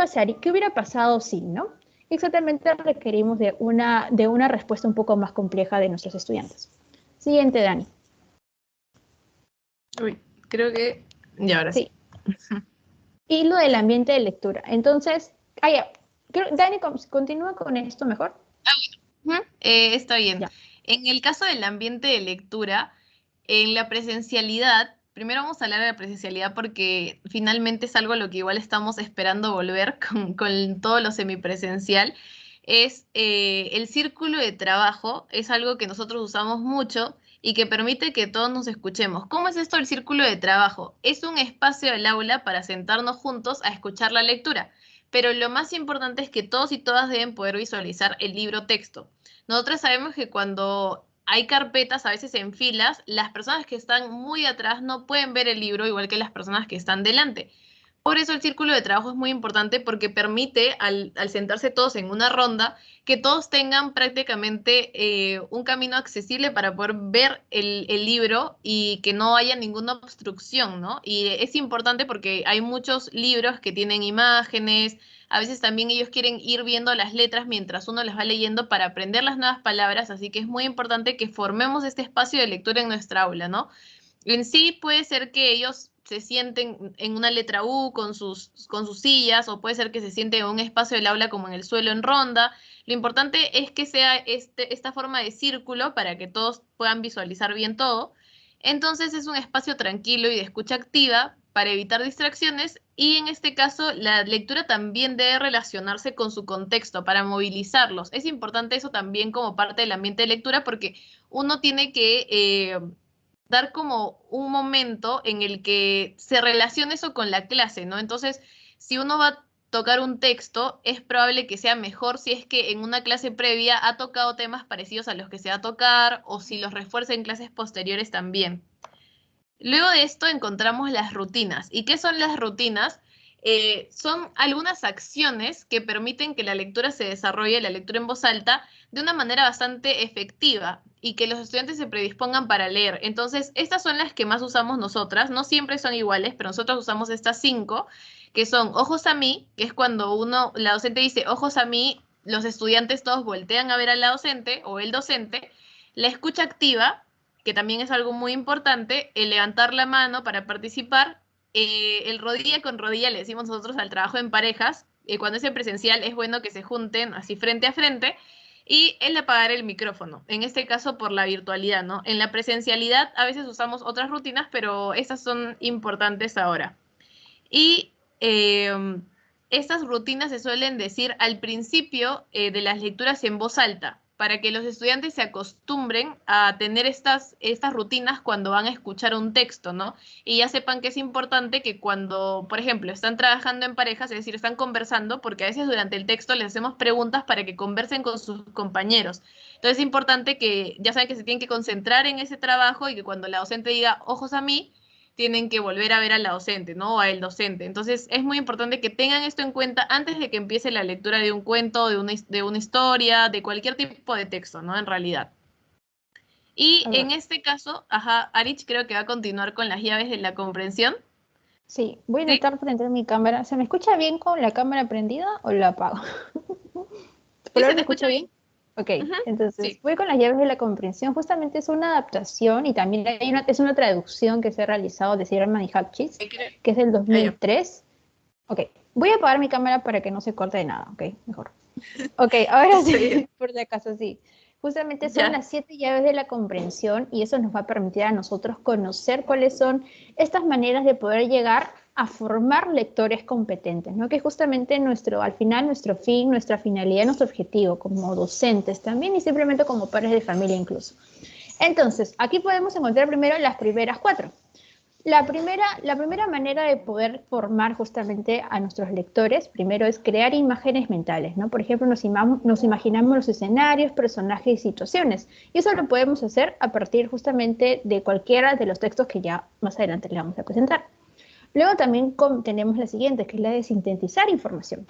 hubiera pasado si, ¿no? Exactamente requerimos de una respuesta un poco más compleja de nuestros estudiantes. Siguiente, Dani. Uy, creo que ya ahora sí. Y lo del ambiente de lectura. Entonces, Dani, continúa con esto mejor. Está bien. Ya. En el caso del ambiente de lectura, en la presencialidad, primero vamos a hablar de la presencialidad porque finalmente es algo a lo que igual estamos esperando volver con todo lo semipresencial. Es el círculo de trabajo, es algo que nosotros usamos mucho y que permite que todos nos escuchemos. ¿Cómo es esto el círculo de trabajo? Es un espacio del aula para sentarnos juntos a escuchar la lectura, pero lo más importante es que todos y todas deben poder visualizar el libro texto. Nosotros sabemos que cuando hay carpetas, a veces en filas, las personas que están muy atrás no pueden ver el libro igual que las personas que están delante. Por eso el círculo de trabajo es muy importante porque permite, al sentarse todos en una ronda, que todos tengan prácticamente un camino accesible para poder ver el libro y que no haya ninguna obstrucción, ¿no? Y es importante porque hay muchos libros que tienen imágenes, a veces también ellos quieren ir viendo las letras mientras uno las va leyendo para aprender las nuevas palabras, así que es muy importante que formemos este espacio de lectura en nuestra aula, ¿no? En sí puede ser que ellos se sienten en una letra U con sus sillas, o puede ser que se sienten en un espacio del aula como en el suelo en ronda. Lo importante es que sea esta forma de círculo para que todos puedan visualizar bien todo. Entonces es un espacio tranquilo y de escucha activa para evitar distracciones, y en este caso la lectura también debe relacionarse con su contexto para movilizarlos. Es importante eso también como parte del ambiente de lectura porque uno tiene que dar como un momento en el que se relacione eso con la clase, ¿no? Entonces, si uno va a tocar un texto, es probable que sea mejor si es que en una clase previa ha tocado temas parecidos a los que se va a tocar, o si los refuerza en clases posteriores también. Luego de esto encontramos las rutinas. ¿Y qué son las rutinas? Son algunas acciones que permiten que la lectura se desarrolle, la lectura en voz alta, de una manera bastante efectiva y que los estudiantes se predispongan para leer. Entonces, estas son las que más usamos nosotras. No siempre son iguales, pero nosotros usamos estas 5, que son ojos a mí, que es cuando la docente dice ojos a mí, los estudiantes todos voltean a ver a la docente o el docente. La escucha activa, que también es algo muy importante, el levantar la mano para participar, el rodilla con rodilla, le decimos nosotros al trabajo en parejas, cuando es en presencial es bueno que se junten así frente a frente, y el apagar el micrófono, en este caso por la virtualidad, ¿no? En la presencialidad a veces usamos otras rutinas, pero estas son importantes ahora. Y estas rutinas se suelen decir al principio de las lecturas en voz alta, para que los estudiantes se acostumbren a tener estas rutinas cuando van a escuchar un texto, ¿no? Y ya sepan que es importante que cuando, por ejemplo, están trabajando en parejas, es decir, están conversando, porque a veces durante el texto les hacemos preguntas para que conversen con sus compañeros. Entonces es importante que ya saben que se tienen que concentrar en ese trabajo y que cuando la docente diga ojos a mí, tienen que volver a ver a la docente, ¿no? O al docente. Entonces, es muy importante que tengan esto en cuenta antes de que empiece la lectura de un cuento, de una historia, de cualquier tipo de texto, ¿no? En realidad. Y en este caso, Arich creo que va a continuar con las llaves de la comprensión. Sí, voy a intentar prender mi cámara. ¿Se me escucha bien con la cámara prendida o la apago? ¿Sí se te escucha bien? Ok, entonces voy con las llaves de la comprensión. Justamente es una adaptación y también es una traducción que se ha realizado de Zimmerman y Hutchins, que es del 2003. Ok, voy a apagar mi cámara para que no se corte de nada, ok, mejor. Ok, ahora sí, por si acaso sí. Justamente son las 7 llaves de la comprensión y eso nos va a permitir a nosotros conocer cuáles son estas maneras de poder llegar a formar lectores competentes, ¿no? Que es justamente al final nuestro fin, nuestra finalidad, nuestro objetivo como docentes también y simplemente como padres de familia incluso. Entonces, aquí podemos encontrar primero las primeras 4. La primera manera de poder formar justamente a nuestros lectores, primero es crear imágenes mentales, ¿no? Por ejemplo, nos imaginamos los escenarios, personajes y situaciones. Y eso lo podemos hacer a partir justamente de cualquiera de los textos que ya más adelante les vamos a presentar. Luego también tenemos la siguiente, que es la de sintetizar información.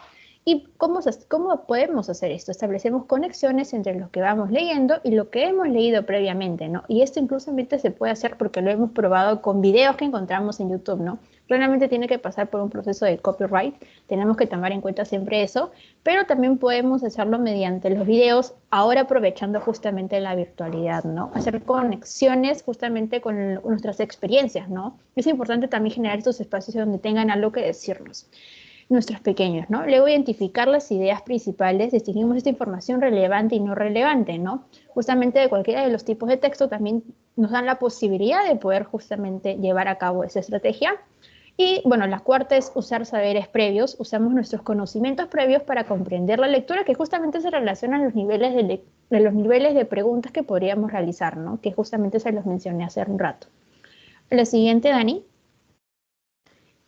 ¿Y cómo podemos hacer esto? Establecemos conexiones entre lo que vamos leyendo y lo que hemos leído previamente, ¿no? Y esto inclusivamente se puede hacer porque lo hemos probado con videos que encontramos en YouTube, ¿no? Claramente tiene que pasar por un proceso de copyright, tenemos que tomar en cuenta siempre eso, pero también podemos hacerlo mediante los videos, ahora aprovechando justamente la virtualidad, ¿no? Hacer conexiones justamente con nuestras experiencias, ¿no? Es importante también generar estos espacios donde tengan algo que decirnos. Nuestros pequeños, ¿no? Luego identificar las ideas principales, distinguimos esta información relevante y no relevante, ¿no? Justamente de cualquiera de los tipos de texto también nos dan la posibilidad de poder justamente llevar a cabo esa estrategia. Y bueno, la cuarta es usar saberes previos, usamos nuestros conocimientos previos para comprender la lectura, que justamente se relacionan a los niveles de preguntas que podríamos realizar, ¿no? Que justamente se los mencioné hace un rato. La siguiente, Dani.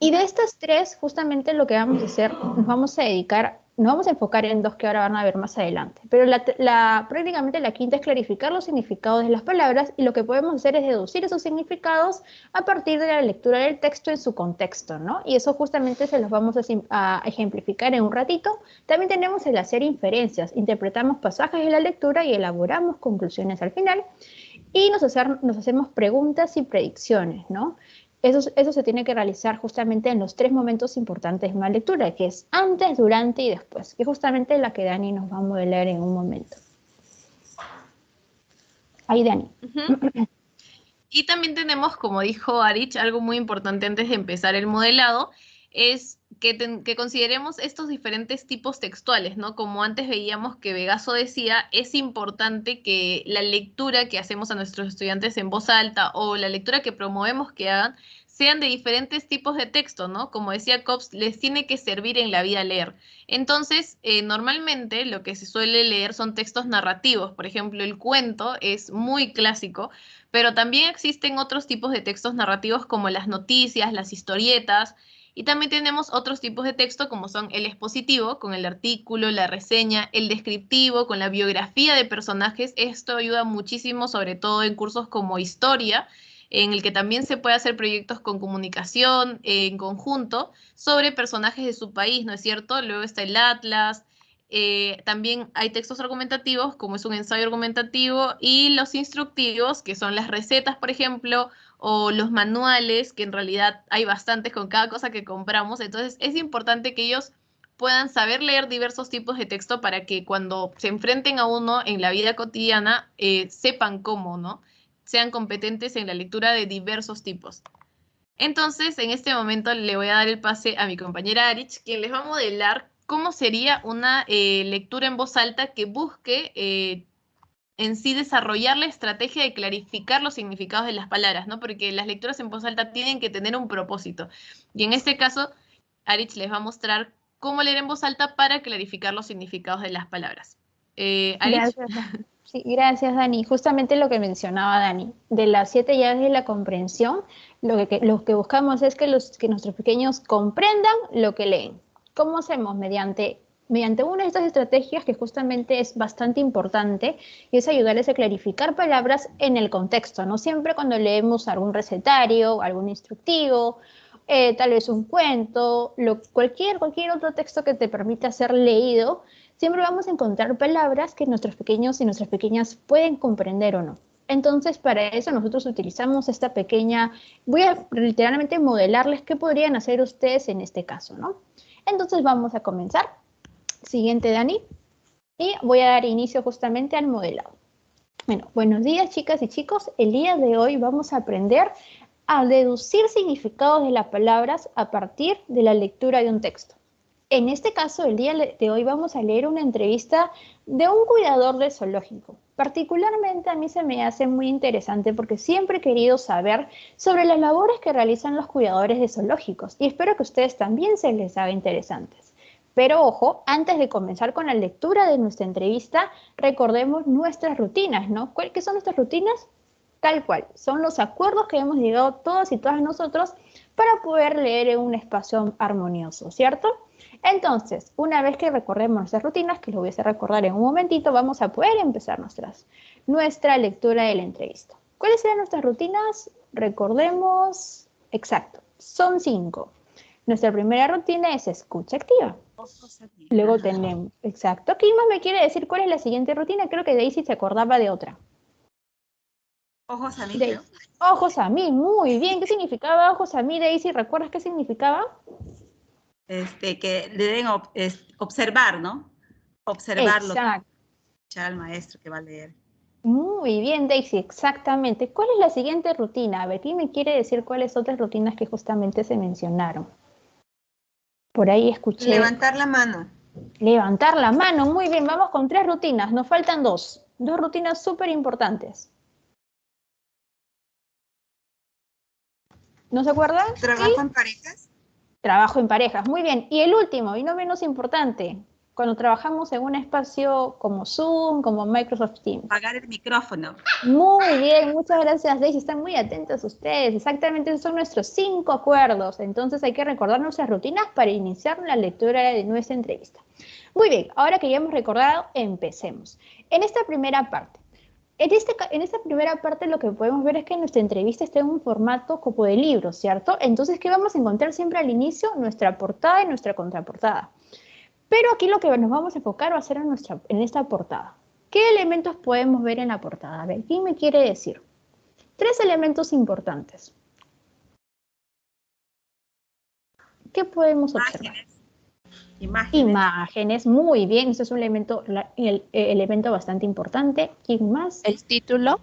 Y de estas 3, justamente lo que vamos a hacer, nos vamos a enfocar en 2 que ahora van a ver más adelante. Pero prácticamente la quinta es clarificar los significados de las palabras y lo que podemos hacer es deducir esos significados a partir de la lectura del texto en su contexto, ¿no? Y eso justamente se los vamos a ejemplificar en un ratito. También tenemos el hacer inferencias, interpretamos pasajes de la lectura y elaboramos conclusiones al final. Y nos hacemos preguntas y predicciones, ¿no? Eso se tiene que realizar justamente en los 3 momentos importantes de una lectura, que es antes, durante y después, que es justamente la que Dani nos va a modelar en un momento. Ahí, Dani. Y también tenemos, como dijo Arich, algo muy importante antes de empezar el modelado, es que consideremos estos diferentes tipos textuales, ¿no? Como antes veíamos que Vegaso decía, es importante que la lectura que hacemos a nuestros estudiantes en voz alta o la lectura que promovemos que hagan sean de diferentes tipos de texto, ¿no? Como decía Cobbs, les tiene que servir en la vida leer. Entonces, normalmente lo que se suele leer son textos narrativos. Por ejemplo, el cuento es muy clásico, pero también existen otros tipos de textos narrativos como las noticias, las historietas, y también tenemos otros tipos de texto como son el expositivo, con el artículo, la reseña, el descriptivo, con la biografía de personajes. Esto ayuda muchísimo, sobre todo en cursos como historia, en el que también se puede hacer proyectos con comunicación en conjunto sobre personajes de su país, ¿no es cierto? Luego está el atlas, También hay textos argumentativos, como es un ensayo argumentativo, y los instructivos, que son las recetas, por ejemplo, o los manuales, que en realidad hay bastantes con cada cosa que compramos. Entonces es importante que ellos puedan saber leer diversos tipos de texto para que cuando se enfrenten a uno en la vida cotidiana, sepan cómo, ¿no? Sean competentes en la lectura de diversos tipos. Entonces, en este momento le voy a dar el pase a mi compañera Arich, quien les va a modelar cómo sería una lectura en voz alta que busque en sí desarrollar la estrategia de clarificar los significados de las palabras, ¿no? Porque las lecturas en voz alta tienen que tener un propósito. Y en este caso, Arich les va a mostrar cómo leer en voz alta para clarificar los significados de las palabras. Arich. Gracias, Dani. Sí, gracias, Dani. Justamente lo que mencionaba Dani, de las 7 llaves de la comprensión, lo que buscamos es que nuestros pequeños comprendan lo que leen. ¿Cómo hacemos? Mediante una de estas estrategias que justamente es bastante importante, y es ayudarles a clarificar palabras en el contexto, no siempre cuando leemos algún recetario, algún instructivo, tal vez un cuento, cualquier otro texto que te permita ser leído, siempre vamos a encontrar palabras que nuestros pequeños y nuestras pequeñas pueden comprender o no. Entonces, para eso nosotros utilizamos esta pequeña, voy a literalmente modelarles qué podrían hacer ustedes en este caso, ¿no? Entonces vamos a comenzar. Siguiente, Dani. Y voy a dar inicio justamente al modelado. Bueno, buenos días, chicas y chicos. El día de hoy vamos a aprender a deducir significados de las palabras a partir de la lectura de un texto. En este caso, el día de hoy vamos a leer una entrevista de un cuidador de zoológico. Particularmente a mí se me hace muy interesante porque siempre he querido saber sobre las labores que realizan los cuidadores de zoológicos y espero que a ustedes también se les haga interesantes. Pero ojo, antes de comenzar con la lectura de nuestra entrevista, recordemos nuestras rutinas, ¿no? ¿Qué son nuestras rutinas? Tal cual, son los acuerdos que hemos llegado todos y todas nosotros para poder leer en un espacio armonioso, ¿cierto? Entonces, una vez que recordemos nuestras rutinas, que lo voy a hacer recordar en un momentito, vamos a poder empezar nuestra lectura de la entrevista. ¿Cuáles serán nuestras rutinas? Recordemos, exacto, son 5. Nuestra primera rutina es escucha activa. Luego tenemos, exacto. ¿Quién más me quiere decir cuál es la siguiente rutina? Creo que Daisy se acordaba de otra. Ojos a mí, creo. Ojos a mí, muy bien. ¿Qué significaba ojos a mí, Daisy? ¿Recuerdas qué significaba? Que deben observar, ¿no? Observar lo que Exacto. escucha al maestro que va a leer. Muy bien, Daisy, exactamente. ¿Cuál es la siguiente rutina? A ver, ¿quién me quiere decir cuáles otras rutinas que justamente se mencionaron? Por ahí escuché. Levantar la mano. Levantar la mano, muy bien. Vamos con 3 rutinas, nos faltan 2. 2 rutinas súper importantes. ¿No se acuerdan? ¿Trabajo en parejas? Trabajo en parejas, muy bien. Y el último, y no menos importante, cuando trabajamos en un espacio como Zoom, como Microsoft Teams. Apagar el micrófono. Muy bien, muchas gracias, Daisy. Están muy atentos ustedes. Exactamente, esos son nuestros 5 acuerdos. Entonces hay que recordar nuestras rutinas para iniciar la lectura de nuestra entrevista. Muy bien, ahora que ya hemos recordado, empecemos. En esta primera parte, lo que podemos ver es que nuestra entrevista está en un formato como de libro, ¿cierto? Entonces, ¿qué vamos a encontrar siempre al inicio? Nuestra portada y nuestra contraportada. Pero aquí lo que nos vamos a enfocar va a ser en esta portada. ¿Qué elementos podemos ver en la portada? A ver, ¿quién me quiere decir? 3 elementos importantes. ¿Qué podemos observar? Imágenes, muy bien, eso es un elemento bastante importante. ¿Quién más? El título.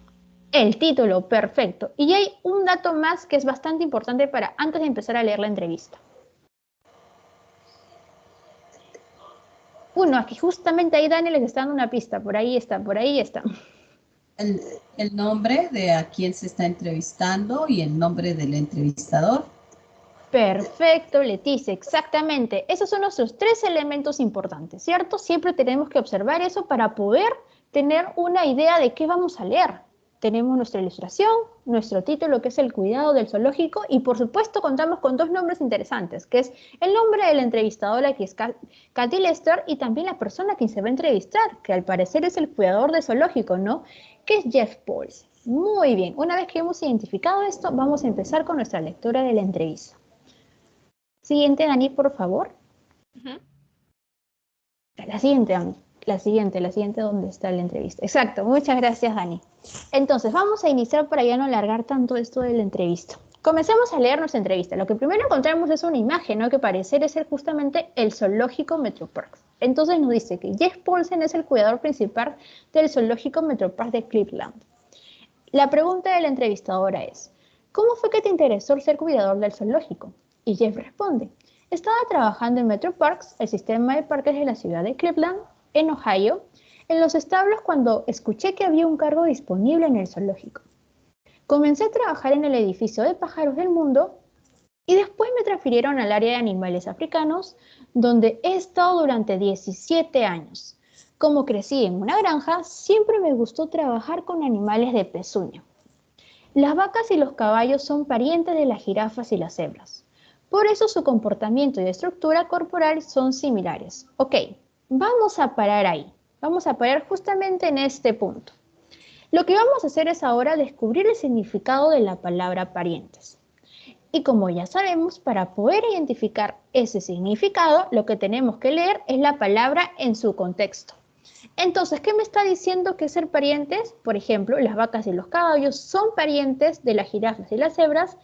El título, perfecto. Y hay un dato más que es bastante importante para antes de empezar a leer la entrevista. Aquí justamente ahí Dani les está dando una pista, por ahí está. El nombre de a quién se está entrevistando y el nombre del entrevistador. Perfecto, Leticia, exactamente. Esos son nuestros 3 elementos importantes, ¿cierto? Siempre tenemos que observar eso para poder tener una idea de qué vamos a leer. Tenemos nuestra ilustración, nuestro título, que es el cuidado del zoológico, y por supuesto contamos con 2 nombres interesantes, que es el nombre de la entrevistadora, que es Katy Lester, y también la persona a quien se va a entrevistar, que al parecer es el cuidador del zoológico, ¿no? Que es Jeff Pauls. Muy bien, una vez que hemos identificado esto, vamos a empezar con nuestra lectura de la entrevista. Siguiente, Dani, por favor. La siguiente, Dani. La siguiente donde está la entrevista. Exacto, muchas gracias, Dani. Entonces, vamos a iniciar para ya no alargar tanto esto de la entrevista. Comencemos a leer nuestra entrevista. Lo que primero encontramos es una imagen, ¿no? Que pareciera ser justamente el zoológico Metroparks. Entonces nos dice que Jeff Paulsen es el cuidador principal del zoológico Metroparks de Cleveland. La pregunta de la entrevistadora es, ¿cómo fue que te interesó ser cuidador del zoológico? Y Jeff responde, estaba trabajando en Metroparks, el sistema de parques de la ciudad de Cleveland, en Ohio, en los establos cuando escuché que había un cargo disponible en el zoológico. Comencé a trabajar en el edificio de pájaros del mundo y después me transfirieron al área de animales africanos, donde he estado durante 17 años. Como crecí en una granja, siempre me gustó trabajar con animales de pezuña. Las vacas y los caballos son parientes de las jirafas y las cebras. Por eso su comportamiento y estructura corporal son similares. Ok, vamos a parar ahí. Vamos a parar justamente en este punto. Lo que vamos a hacer es ahora descubrir el significado de la palabra parientes. Y como ya sabemos, para poder identificar ese significado, lo que tenemos que leer es la palabra en su contexto. Entonces, ¿qué me está diciendo que ser parientes? Por ejemplo, las vacas y los caballos son parientes de las jirafas y las cebras.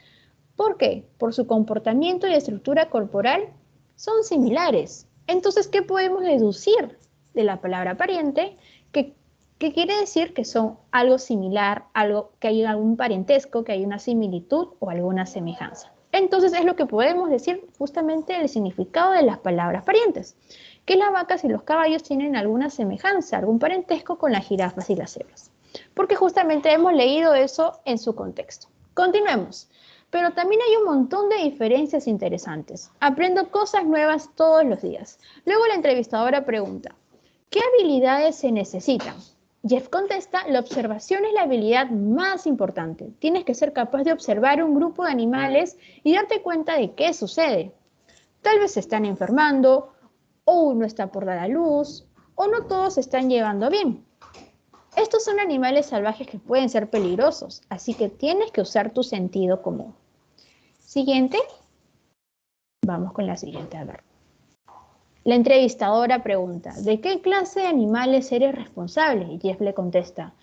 ¿Por qué? Por su comportamiento y estructura corporal son similares. Entonces, ¿qué podemos deducir de la palabra pariente? Que quiere decir que son algo similar, algo que hay algún parentesco, que hay una similitud o alguna semejanza. Entonces, es lo que podemos decir justamente el significado de las palabras parientes. Que las vacas y los caballos tienen alguna semejanza, algún parentesco con las jirafas y las cebras. Porque justamente hemos leído eso en su contexto. Continuemos. Pero también hay un montón de diferencias interesantes. Aprendo cosas nuevas todos los días. Luego la entrevistadora pregunta, ¿qué habilidades se necesitan? Jeff contesta, la observación es la habilidad más importante. Tienes que ser capaz de observar un grupo de animales y darte cuenta de qué sucede. Tal vez se están enfermando, o uno está por dar a luz, o no todos se están llevando bien. Estos son animales salvajes que pueden ser peligrosos, así que tienes que usar tu sentido común. Siguiente. Vamos con la siguiente, a ver. La entrevistadora pregunta, ¿de qué clase de animales eres responsable? Y Jeff le contesta,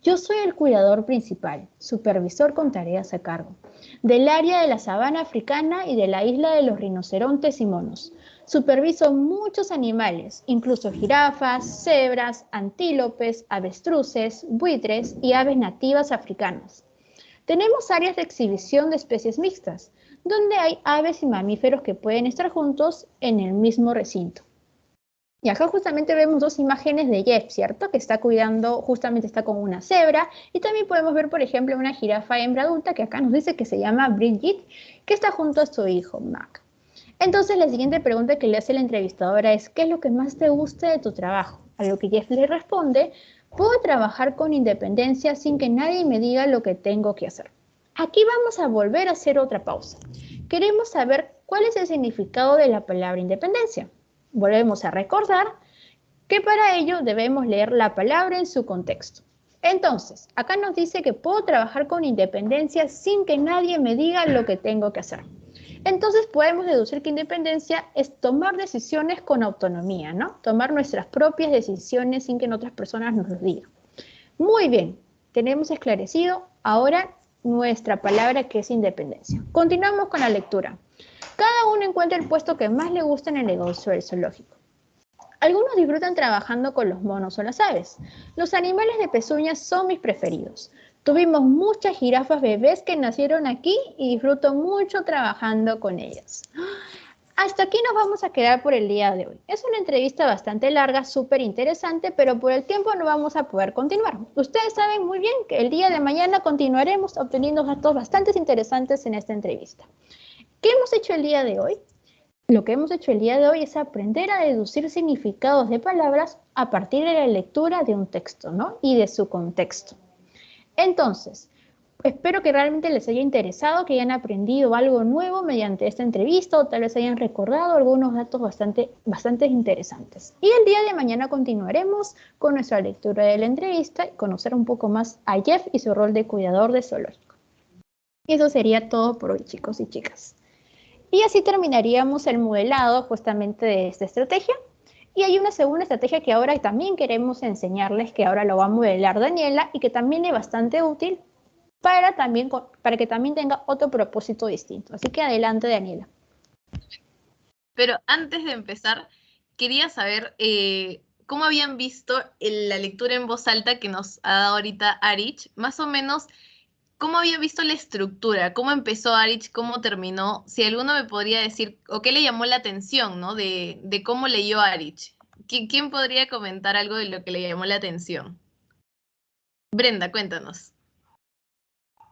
yo soy el cuidador principal, supervisor con tareas a cargo, del área de la sabana africana y de la isla de los rinocerontes y monos. Superviso muchos animales, incluso jirafas, cebras, antílopes, avestruces, buitres y aves nativas africanas. Tenemos áreas de exhibición de especies mixtas, donde hay aves y mamíferos que pueden estar juntos en el mismo recinto. Y acá justamente vemos dos imágenes de Jeff, ¿cierto? Que está cuidando, justamente está con una cebra, y también podemos ver, por ejemplo, una jirafa hembra adulta que acá nos dice que se llama Bridget, que está junto a su hijo, Mac. Entonces, la siguiente pregunta que le hace la entrevistadora es, ¿qué es lo que más te gusta de tu trabajo? A lo que Jeff le responde, puedo trabajar con independencia sin que nadie me diga lo que tengo que hacer. Aquí vamos a volver a hacer otra pausa. Queremos saber cuál es el significado de la palabra independencia. Volvemos a recordar que para ello debemos leer la palabra en su contexto. Entonces, acá nos dice que puedo trabajar con independencia sin que nadie me diga lo que tengo que hacer. Entonces podemos deducir que independencia es tomar decisiones con autonomía, ¿no? Tomar nuestras propias decisiones sin que otras personas nos lo digan. Muy bien, tenemos esclarecido ahora nuestra palabra que es independencia. Continuamos con la lectura. Cada uno encuentra el puesto que más le gusta en el negocio del zoológico. Algunos disfrutan trabajando con los monos o las aves. Los animales de pezuñas son mis preferidos. Tuvimos muchas jirafas bebés que nacieron aquí y disfruto mucho trabajando con ellas. Hasta aquí nos vamos a quedar por el día de hoy. Es una entrevista bastante larga, súper interesante, pero por el tiempo no vamos a poder continuar. Ustedes saben muy bien que el día de mañana continuaremos obteniendo datos bastante interesantes en esta entrevista. ¿Qué hemos hecho el día de hoy? Lo que hemos hecho el día de hoy es aprender a deducir significados de palabras a partir de la lectura de un texto, ¿no? Y de su contexto. Entonces, espero que realmente les haya interesado, que hayan aprendido algo nuevo mediante esta entrevista o tal vez hayan recordado algunos datos bastante interesantes. Y el día de mañana continuaremos con nuestra lectura de la entrevista y conocer un poco más a Jeff y su rol de cuidador de zoológico. Y eso sería todo por hoy, chicos y chicas. Y así terminaríamos el modelado justamente de esta estrategia. Y hay una segunda estrategia que ahora también queremos enseñarles, que ahora lo va a modelar Daniela y que también es bastante útil para que también tenga otro propósito distinto. Así que adelante, Daniela. Pero antes de empezar, quería saber cómo habían visto la lectura en voz alta que nos ha dado ahorita Arich, más o menos. ¿Cómo había visto la estructura? ¿Cómo empezó Arich? ¿Cómo terminó? Si alguno me podría decir, o qué le llamó la atención, ¿no? De cómo leyó Arich. ¿Quién podría comentar algo de lo que le llamó la atención? Brenda, cuéntanos.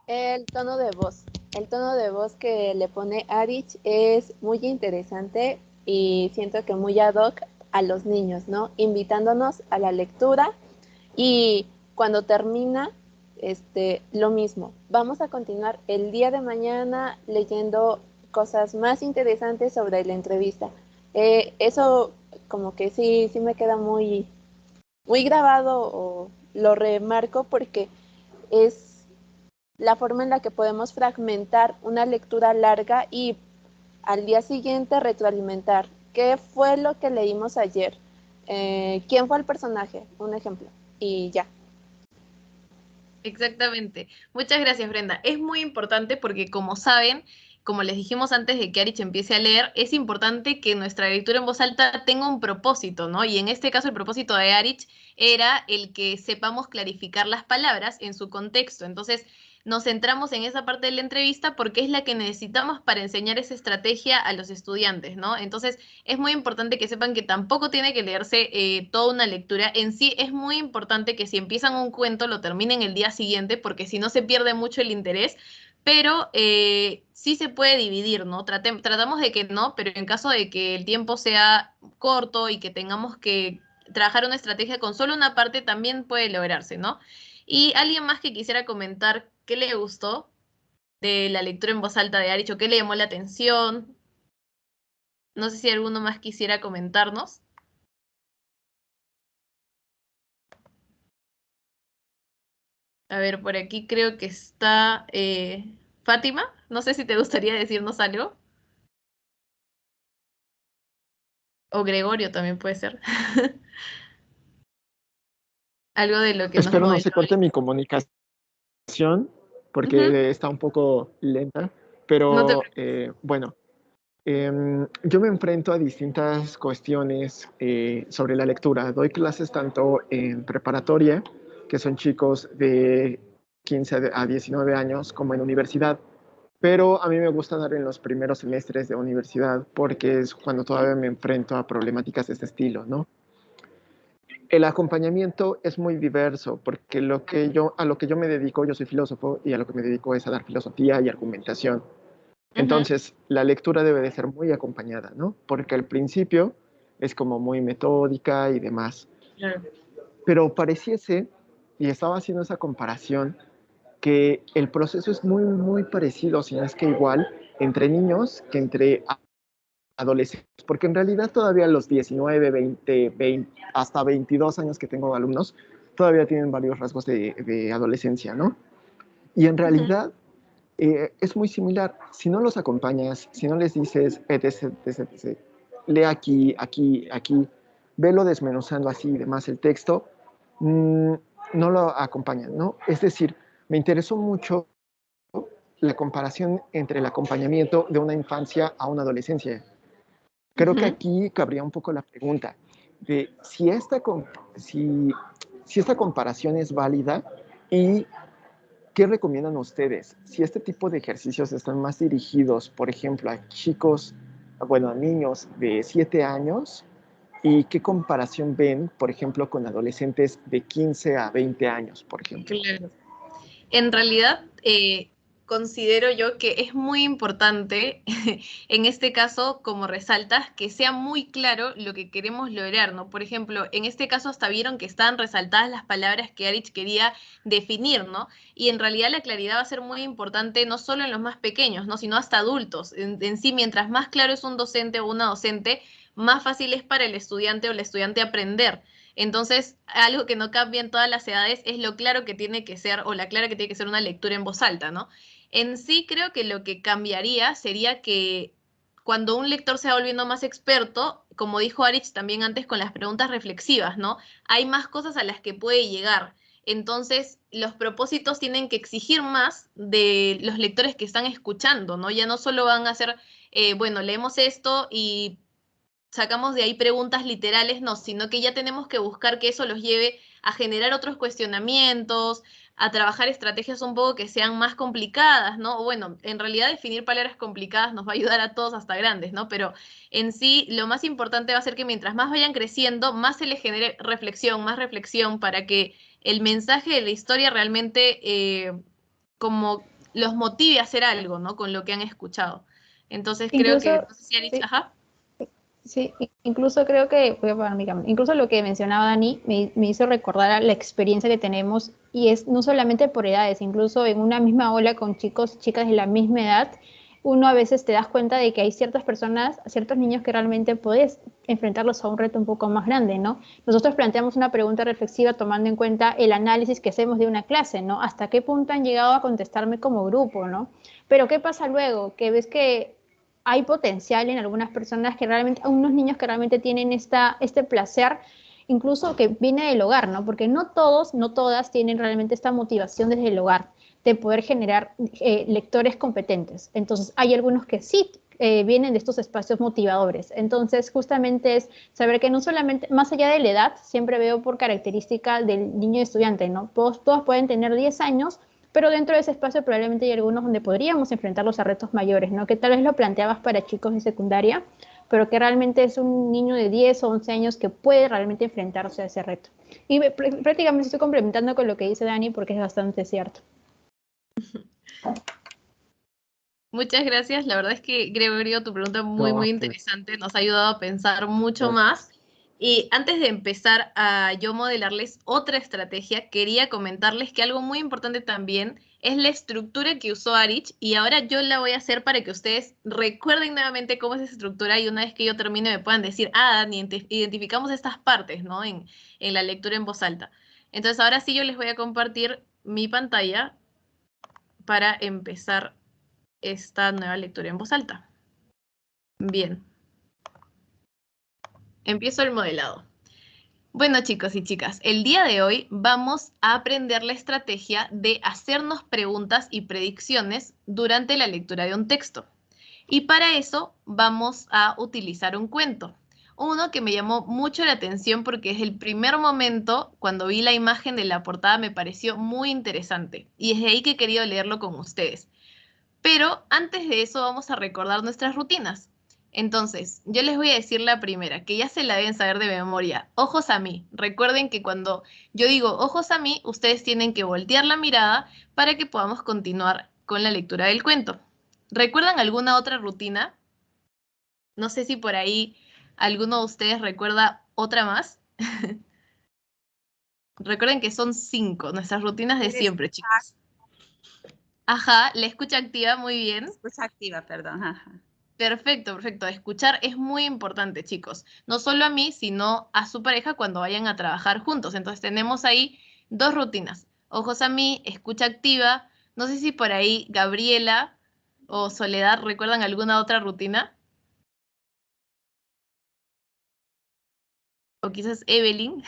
El tono de voz. El tono de voz que le pone Arich es muy interesante y siento que muy ad hoc a los niños, ¿no? Invitándonos a la lectura y cuando termina, lo mismo. Vamos a continuar el día de mañana leyendo cosas más interesantes sobre la entrevista. Eso como que sí me queda muy, muy grabado o lo remarco porque es la forma en la que podemos fragmentar una lectura larga y al día siguiente retroalimentar. ¿Qué fue lo que leímos ayer? ¿Quién fue el personaje? Un ejemplo. Y ya. Exactamente. Muchas gracias, Brenda. Es muy importante porque, como saben, como les dijimos antes de que Arich empiece a leer, es importante que nuestra lectura en voz alta tenga un propósito, ¿no? Y en este caso el propósito de Arich era el que sepamos clarificar las palabras en su contexto. Entonces, nos centramos en esa parte de la entrevista porque es la que necesitamos para enseñar esa estrategia a los estudiantes, ¿no? Entonces, es muy importante que sepan que tampoco tiene que leerse toda una lectura. En sí, es muy importante que si empiezan un cuento lo terminen el día siguiente porque si no se pierde mucho el interés, pero sí se puede dividir, ¿no? Tratamos de que no, pero en caso de que el tiempo sea corto y que tengamos que trabajar una estrategia con solo una parte, también puede lograrse, ¿no? Y alguien más que quisiera comentar qué le gustó de la lectura en voz alta de Arich o qué le llamó la atención. No sé si alguno más quisiera comentarnos. A ver, por aquí creo que está Fátima. No sé si te gustaría decirnos algo. O Gregorio también puede ser. Algo de lo que nos Espero no modeló. se corte mi comunicación porque está un poco lenta, No te pero preocupes. bueno, yo me enfrento a distintas cuestiones sobre la lectura. Doy clases tanto en preparatoria, que son chicos de 15 a 19 años, como en universidad. Pero a mí me gusta dar en los primeros semestres de universidad porque es cuando todavía me enfrento a problemáticas de este estilo, ¿no? El acompañamiento es muy diverso porque a lo que yo me dedico, yo soy filósofo y a lo que me dedico es a dar filosofía y argumentación. Entonces, la lectura debe de ser muy acompañada, ¿no? Porque al principio es como muy metódica y demás. Claro. Pero pareciese, y estaba haciendo esa comparación, que el proceso es muy, muy parecido, si no es que igual, entre niños que entre adolescentes, porque en realidad todavía a los 19, 20, hasta 22 años que tengo alumnos, todavía tienen varios rasgos de adolescencia, ¿no? Y en realidad es muy similar. Si no los acompañas, si no les dices, lee aquí, aquí, aquí, velo desmenuzando así y demás el texto, no lo acompañan, ¿no? Es decir, me interesó mucho la comparación entre el acompañamiento de una infancia a una adolescencia. Creo que aquí cabría un poco la pregunta de si esta comparación es válida y qué recomiendan ustedes. Si este tipo de ejercicios están más dirigidos, por ejemplo, a chicos, bueno, a niños de 7 años, y qué comparación ven, por ejemplo, con adolescentes de 15 a 20 años, por ejemplo. Claro. En realidad, considero yo que es muy importante, en este caso, como resaltas, que sea muy claro lo que queremos lograr, ¿no? Por ejemplo, en este caso hasta vieron que estaban resaltadas las palabras que Arich quería definir, ¿no? Y en realidad la claridad va a ser muy importante no solo en los más pequeños, ¿no? Sino hasta adultos. En sí, mientras más claro es un docente o una docente, más fácil es para el estudiante o la estudiante aprender. Entonces, algo que no cambia en todas las edades es lo claro que tiene que ser, o la clara que tiene que ser una lectura en voz alta, ¿no? En sí creo que lo que cambiaría sería que cuando un lector se va volviendo más experto, como dijo Arich también antes con las preguntas reflexivas, ¿no? Hay más cosas a las que puede llegar. Entonces, los propósitos tienen que exigir más de los lectores que están escuchando, ¿no? Ya no solo van a ser, bueno, leemos esto y sacamos de ahí preguntas literales, no, sino que ya tenemos que buscar que eso los lleve a generar otros cuestionamientos, a trabajar estrategias un poco que sean más complicadas, ¿no? Bueno, en realidad definir palabras complicadas nos va a ayudar a todos hasta grandes, ¿no? Pero en sí, lo más importante va a ser que mientras más vayan creciendo, más se les genere reflexión, más reflexión, para que el mensaje de la historia realmente como los motive a hacer algo, ¿no? Con lo que han escuchado. Entonces creo que, Incluso, no sé si Arich, sí, ajá. sí, incluso creo que, voy a apagar mi cámara, incluso lo que mencionaba Dani me hizo recordar a la experiencia que tenemos, y es no solamente por edades, incluso en una misma aula con chicos y chicas de la misma edad, uno a veces te das cuenta de que hay ciertas personas, ciertos niños que realmente puedes enfrentarlos a un reto un poco más grande, ¿no? Nosotros planteamos una pregunta reflexiva tomando en cuenta el análisis que hacemos de una clase, ¿no? ¿Hasta qué punto han llegado a contestarme como grupo, ¿no? Pero ¿qué pasa luego? Que ves que hay potencial en algunas personas que realmente, unos niños que realmente tienen este placer, incluso que viene del hogar, ¿no? Porque no todos, no todas tienen realmente esta motivación desde el hogar de poder generar lectores competentes. Entonces, hay algunos que sí vienen de estos espacios motivadores. Entonces, justamente es saber que no solamente, más allá de la edad, siempre veo por característica del niño estudiante, ¿no? Todos pueden tener 10 años, pero dentro de ese espacio probablemente hay algunos donde podríamos enfrentarlos a retos mayores, ¿no? Que tal vez lo planteabas para chicos de secundaria, pero que realmente es un niño de 10 o 11 años que puede realmente enfrentarse a ese reto. Y prácticamente estoy complementando con lo que dice Dani porque es bastante cierto. Muchas gracias. La verdad es que, Gregorio, tu pregunta muy interesante. Nos ha ayudado a pensar mucho más. Y antes de empezar a yo modelarles otra estrategia, quería comentarles que algo muy importante también es la estructura que usó Arich, y ahora yo la voy a hacer para que ustedes recuerden nuevamente cómo es esa estructura, y una vez que yo termine me puedan decir, ah, Dani, identificamos estas partes, ¿no? En la lectura en voz alta. Entonces ahora sí yo les voy a compartir mi pantalla para empezar esta nueva lectura en voz alta. Bien. Empiezo el modelado. Bueno, chicos y chicas, el día de hoy vamos a aprender la estrategia de hacernos preguntas y predicciones durante la lectura de un texto. Y para eso vamos a utilizar un cuento. Uno que me llamó mucho la atención porque es el primer momento, cuando vi la imagen de la portada, me pareció muy interesante. Y es de ahí que he querido leerlo con ustedes. Pero antes de eso vamos a recordar nuestras rutinas. Entonces, yo les voy a decir la primera, que ya se la deben saber de memoria. Ojos a mí. Recuerden que cuando yo digo ojos a mí, ustedes tienen que voltear la mirada para que podamos continuar con la lectura del cuento. ¿Recuerdan alguna otra rutina? No sé si por ahí alguno de ustedes recuerda otra más. Recuerden que son 5, nuestras rutinas de siempre, chicos. Ajá, la escucha activa, muy bien. Escucha activa, perdón. Ajá. Perfecto, perfecto. Escuchar es muy importante, chicos. No solo a mí, sino a su pareja cuando vayan a trabajar juntos. Entonces tenemos ahí 2 rutinas. Ojos a mí, escucha activa. No sé si por ahí Gabriela o Soledad recuerdan alguna otra rutina. O quizás Evelyn.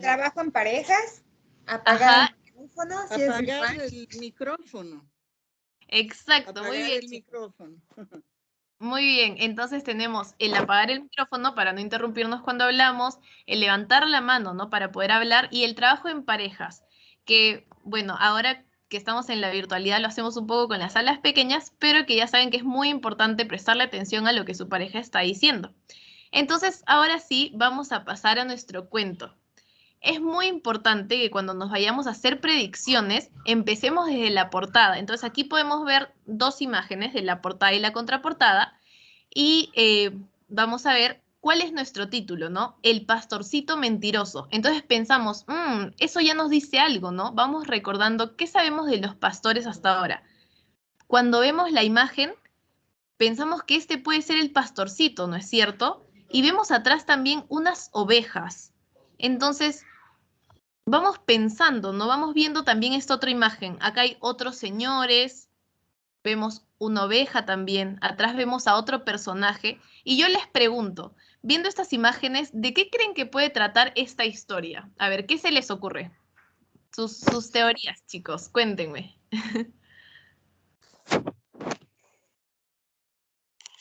Trabajo en parejas. Apagar el micrófono. Si Apagar el micrófono. Exacto, muy bien. El micrófono. Muy bien, entonces tenemos el apagar el micrófono para no interrumpirnos cuando hablamos, el levantar la mano, ¿no? Para poder hablar, y el trabajo en parejas, que, bueno, ahora que estamos en la virtualidad lo hacemos un poco con las salas pequeñas, pero que ya saben que es muy importante prestarle atención a lo que su pareja está diciendo. Entonces, ahora sí, vamos a pasar a nuestro cuento. Es muy importante que cuando nos vayamos a hacer predicciones, empecemos desde la portada. Entonces aquí podemos ver 2 imágenes de la portada y la contraportada, y vamos a ver cuál es nuestro título, ¿no? El pastorcito mentiroso. Entonces pensamos, eso ya nos dice algo, ¿no? Vamos recordando qué sabemos de los pastores hasta ahora. Cuando vemos la imagen, pensamos que este puede ser el pastorcito, ¿no es cierto? Y vemos atrás también unas ovejas. Entonces, vamos pensando, ¿no? Vamos viendo también esta otra imagen. Acá hay otros señores, vemos una oveja también, atrás vemos a otro personaje, y yo les pregunto, viendo estas imágenes, ¿de qué creen que puede tratar esta historia? A ver, ¿qué se les ocurre? Sus teorías, chicos, cuéntenme.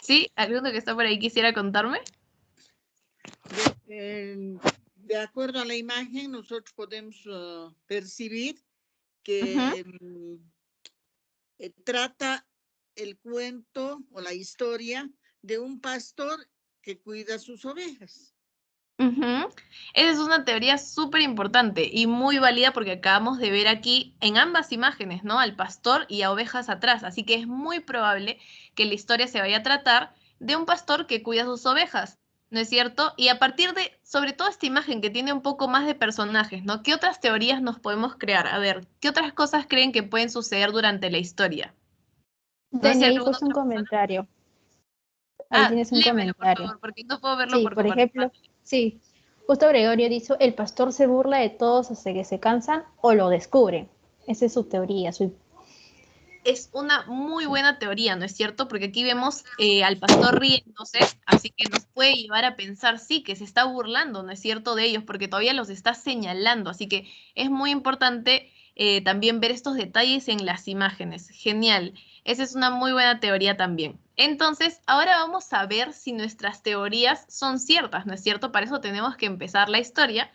¿Sí? ¿Alguno que está por ahí quisiera contarme? De acuerdo a la imagen, nosotros podemos percibir que trata el cuento o la historia de un pastor que cuida sus ovejas. Esa es una teoría súper importante y muy válida porque acabamos de ver aquí en ambas imágenes, ¿no? Al pastor y a ovejas atrás, así que es muy probable que la historia se vaya a tratar de un pastor que cuida sus ovejas, ¿no es cierto? Y a partir de, sobre todo esta imagen que tiene un poco más de personajes, ¿no? ¿Qué otras teorías nos podemos crear? A ver, ¿qué otras cosas creen que pueden suceder durante la historia? Dani, ahí puso un comentario. Ahí tienes un léemelo, por comentario. favor, porque no puedo verlo Sí, por por ejemplo, sí. Justo Gregorio dijo, el pastor se burla de todos hasta que se cansan o lo descubren. Esa es su teoría. Es una muy buena teoría, ¿no es cierto? Porque aquí vemos al pastor riéndose, así que nos puede llevar a pensar, sí, que se está burlando, ¿no es cierto?, de ellos, porque todavía los está señalando. Así que es muy importante también ver estos detalles en las imágenes. Genial. Esa es una muy buena teoría también. Entonces, ahora vamos a ver si nuestras teorías son ciertas, ¿no es cierto? Para eso tenemos que empezar la historia.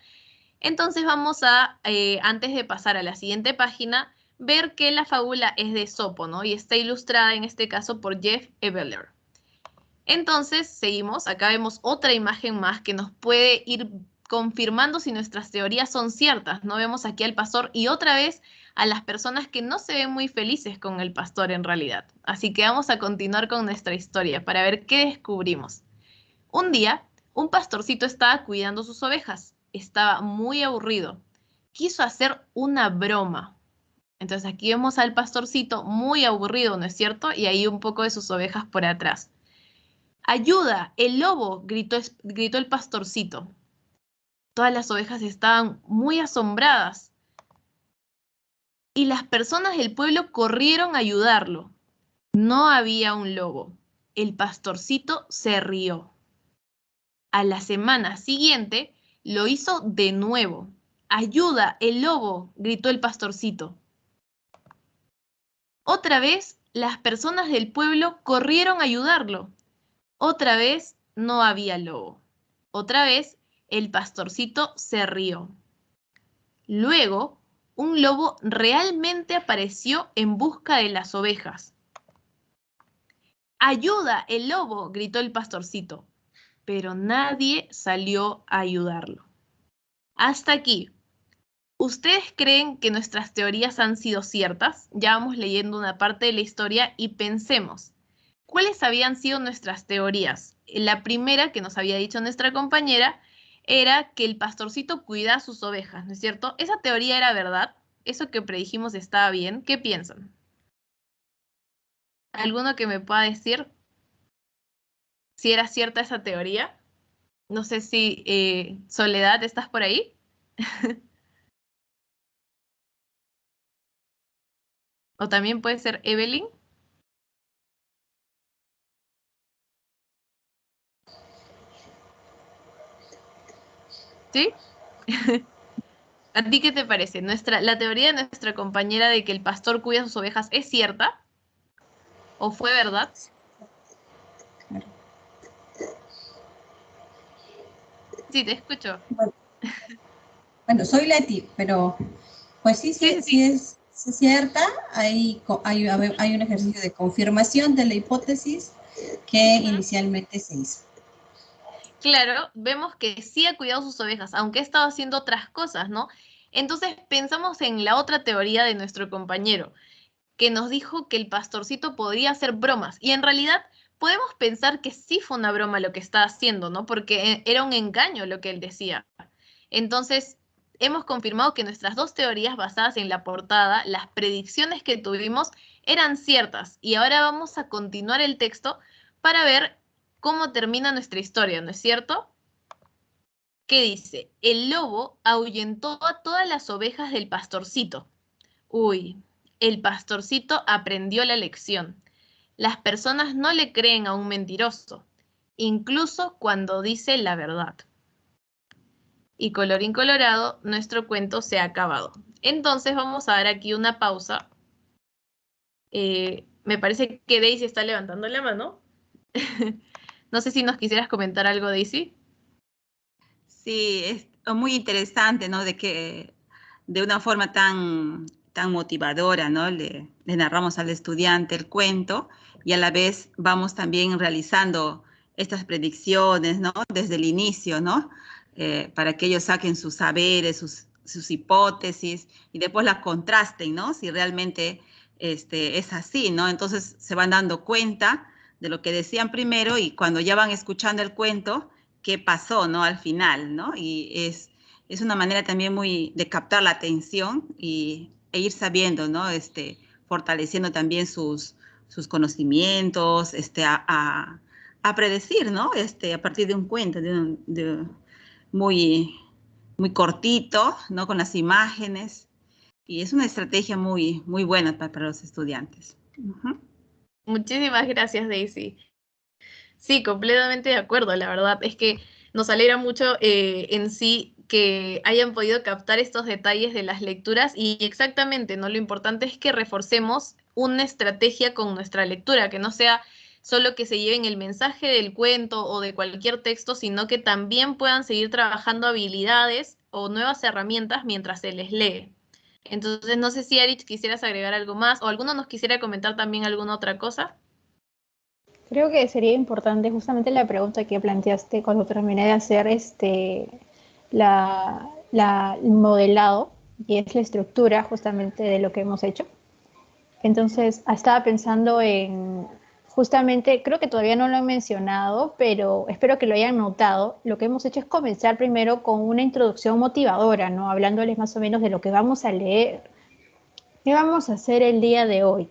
Entonces vamos a, antes de pasar a la siguiente página, ver que la fábula es de Esopo, ¿no? Y está ilustrada en este caso por Jeff Ebeler. Entonces, seguimos. Acá vemos otra imagen más que nos puede ir confirmando si nuestras teorías son ciertas, ¿no? Vemos aquí al pastor y otra vez a las personas que no se ven muy felices con el pastor en realidad. Así que vamos a continuar con nuestra historia para ver qué descubrimos. Un día, un pastorcito estaba cuidando sus ovejas. Estaba muy aburrido. Quiso hacer una broma. Entonces aquí vemos al pastorcito muy aburrido, ¿no es cierto? Y ahí un poco de sus ovejas por atrás. ¡Ayuda! ¡El lobo! Gritó el pastorcito. Todas las ovejas estaban muy asombradas. Y las personas del pueblo corrieron a ayudarlo. No había un lobo. El pastorcito se rió. A la semana siguiente lo hizo de nuevo. ¡Ayuda! ¡El lobo! Gritó el pastorcito. Otra vez las personas del pueblo corrieron a ayudarlo. Otra vez no había lobo. Otra vez el pastorcito se rió. Luego, un lobo realmente apareció en busca de las ovejas. ¡Ayuda! ¡El lobo! Gritó el pastorcito. Pero nadie salió a ayudarlo. Hasta aquí. ¿Ustedes creen que nuestras teorías han sido ciertas? Ya vamos leyendo una parte de la historia y pensemos. ¿Cuáles habían sido nuestras teorías? La primera que nos había dicho nuestra compañera era que el pastorcito cuida a sus ovejas, ¿no es cierto? ¿Esa teoría era verdad? ¿Eso que predijimos estaba bien? ¿Qué piensan? ¿Alguno que me pueda decir si era cierta esa teoría? No sé si Soledad, ¿estás por ahí? O también puede ser Evelyn. ¿Sí? ¿A ti qué te parece? ¿La teoría de nuestra compañera de que el pastor cuida sus ovejas es cierta? ¿O fue verdad? Sí, te escucho. Bueno, soy Leti, pero pues sí es cierta. Hay un ejercicio de confirmación de la hipótesis que inicialmente se hizo. Claro, vemos que sí ha cuidado sus ovejas, aunque ha estado haciendo otras cosas, ¿no? Entonces pensamos en la otra teoría de nuestro compañero, que nos dijo que el pastorcito podría hacer bromas. Y en realidad podemos pensar que sí fue una broma lo que está haciendo, ¿no? Porque era un engaño lo que él decía. Entonces, hemos confirmado que nuestras dos teorías basadas en la portada, las predicciones que tuvimos, eran ciertas. Y ahora vamos a continuar el texto para ver cómo termina nuestra historia, ¿no es cierto? ¿Qué dice? El lobo ahuyentó a todas las ovejas del pastorcito. Uy, el pastorcito aprendió la lección. Las personas no le creen a un mentiroso, incluso cuando dice la verdad. Y colorín colorado, nuestro cuento se ha acabado. Entonces vamos a dar aquí una pausa. Me parece que Daisy está levantando la mano. No sé si nos quisieras comentar algo, Daisy. Sí, es muy interesante, ¿no? De que de una forma tan motivadora, ¿no? Le narramos al estudiante el cuento y a la vez vamos también realizando estas predicciones, ¿no? Desde el inicio, ¿no? Para que ellos saquen sus saberes, sus hipótesis y después las contrasten, ¿no? Si realmente es así, ¿no? Entonces se van dando cuenta de lo que decían primero y cuando ya van escuchando el cuento, qué pasó, ¿no? Al final, ¿no? Y es una manera también muy de captar la atención e ir sabiendo, ¿no? Fortaleciendo también sus conocimientos, a predecir, ¿no? A partir de un cuento, muy cortito, ¿no? Con las imágenes. Y es una estrategia muy buena para los estudiantes. Muchísimas gracias, Daisy. Sí, completamente de acuerdo, la verdad. Es que nos alegra mucho en sí que hayan podido captar estos detalles de las lecturas y exactamente, ¿no? Lo importante es que reforcemos una estrategia con nuestra lectura, que no sea solo que se lleven el mensaje del cuento o de cualquier texto, sino que también puedan seguir trabajando habilidades o nuevas herramientas mientras se les lee. Entonces, no sé si, Erich, quisieras agregar algo más o alguno nos quisiera comentar también alguna otra cosa. Creo que sería importante justamente la pregunta que planteaste cuando terminé de hacer el modelado, y es la estructura justamente de lo que hemos hecho. Entonces, estaba pensando en, justamente, creo que todavía no lo he mencionado, pero espero que lo hayan notado. Lo que hemos hecho es comenzar primero con una introducción motivadora, ¿no? Hablándoles más o menos de lo que vamos a leer, qué vamos a hacer el día de hoy.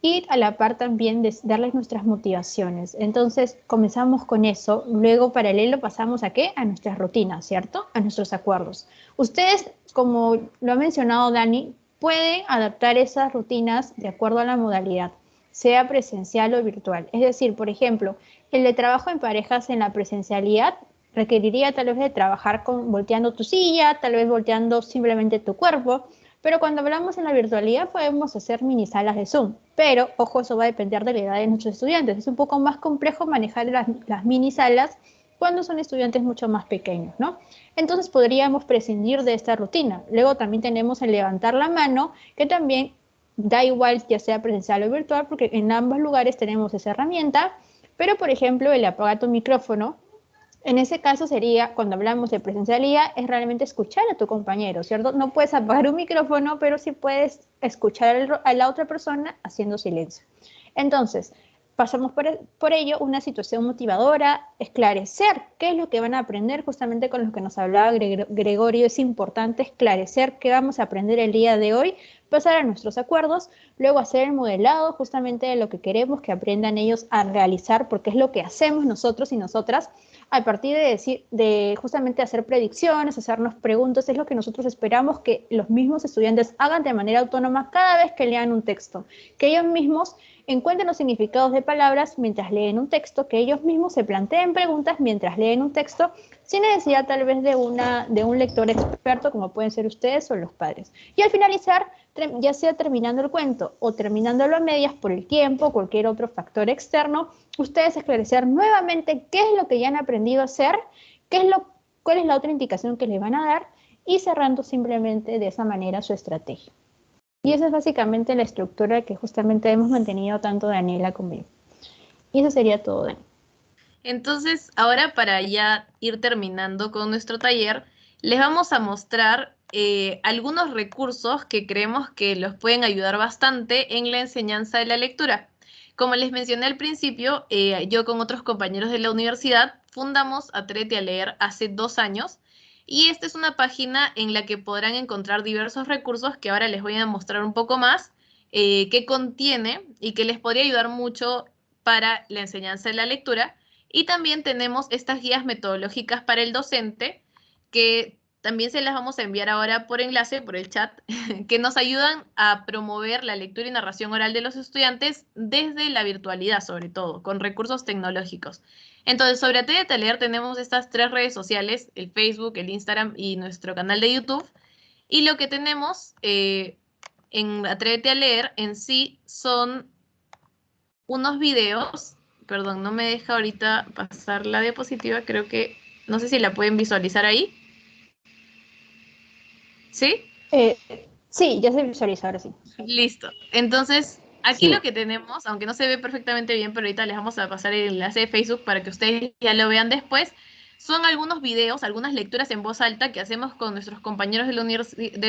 Y a la par también de darles nuestras motivaciones. Entonces comenzamos con eso, luego paralelo pasamos ¿a qué? A nuestras rutinas, ¿cierto? A nuestros acuerdos. Ustedes, como lo ha mencionado Dani, pueden adaptar esas rutinas de acuerdo a la modalidad, sea presencial o virtual. Es decir, por ejemplo, el de trabajo en parejas en la presencialidad requeriría tal vez de trabajar volteando tu silla, tal vez volteando simplemente tu cuerpo. Pero cuando hablamos en la virtualidad podemos hacer mini salas de Zoom. Pero, ojo, eso va a depender de la edad de nuestros estudiantes. Es un poco más complejo manejar las mini salas cuando son estudiantes mucho más pequeños, ¿no? Entonces podríamos prescindir de esta rutina. Luego también tenemos el levantar la mano, que también da igual ya sea presencial o virtual, porque en ambos lugares tenemos esa herramienta. Pero, por ejemplo, el apaga tu micrófono, en ese caso sería, cuando hablamos de presencialidad, es realmente escuchar a tu compañero, ¿cierto? No puedes apagar un micrófono, pero sí puedes escuchar a la otra persona haciendo silencio. Entonces, pasamos por ello una situación motivadora, esclarecer qué es lo que van a aprender, justamente con lo que nos hablaba Gregorio, es importante esclarecer qué vamos a aprender el día de hoy, pasar a nuestros acuerdos, luego hacer el modelado justamente de lo que queremos que aprendan ellos a realizar, porque es lo que hacemos nosotros y nosotras, a partir de justamente hacer predicciones, hacernos preguntas, es lo que nosotros esperamos que los mismos estudiantes hagan de manera autónoma cada vez que lean un texto, que ellos mismos encuentren los significados de palabras mientras leen un texto, que ellos mismos se planteen preguntas mientras leen un texto, sin necesidad tal vez de un lector experto como pueden ser ustedes o los padres. Y al finalizar, ya sea terminando el cuento o terminándolo a medias por el tiempo o cualquier otro factor externo, ustedes esclarecer nuevamente qué es lo que ya han aprendido a hacer, cuál es la otra indicación que les van a dar y cerrando simplemente de esa manera su estrategia. Y esa es básicamente la estructura que justamente hemos mantenido tanto Daniela como yo. Y eso sería todo, Dani. Entonces, ahora para ya ir terminando con nuestro taller, les vamos a mostrar algunos recursos que creemos que los pueden ayudar bastante en la enseñanza de la lectura. Como les mencioné al principio, yo con otros compañeros de la universidad fundamos Atrévete a Leer hace 2 años y esta es una página en la que podrán encontrar diversos recursos que ahora les voy a mostrar un poco más, que contiene y que les podría ayudar mucho para la enseñanza de la lectura. Y también tenemos estas guías metodológicas para el docente que también se las vamos a enviar ahora por enlace, por el chat, que nos ayudan a promover la lectura y narración oral de los estudiantes desde la virtualidad, sobre todo, con recursos tecnológicos. Entonces, sobre Atrévete a Leer tenemos estas 3 redes sociales, el Facebook, el Instagram y nuestro canal de YouTube. Y lo que tenemos en Atrévete a Leer en sí son unos videos, perdón, no me deja ahorita pasar la diapositiva, creo que, no sé si la pueden visualizar ahí. ¿Sí? Sí, ya se visualiza, ahora sí. Listo. Entonces, aquí Sí. lo que tenemos, aunque no se ve perfectamente bien, pero ahorita les vamos a pasar el enlace de Facebook para que ustedes ya lo vean después, son algunos videos, algunas lecturas en voz alta que hacemos con nuestros compañeros de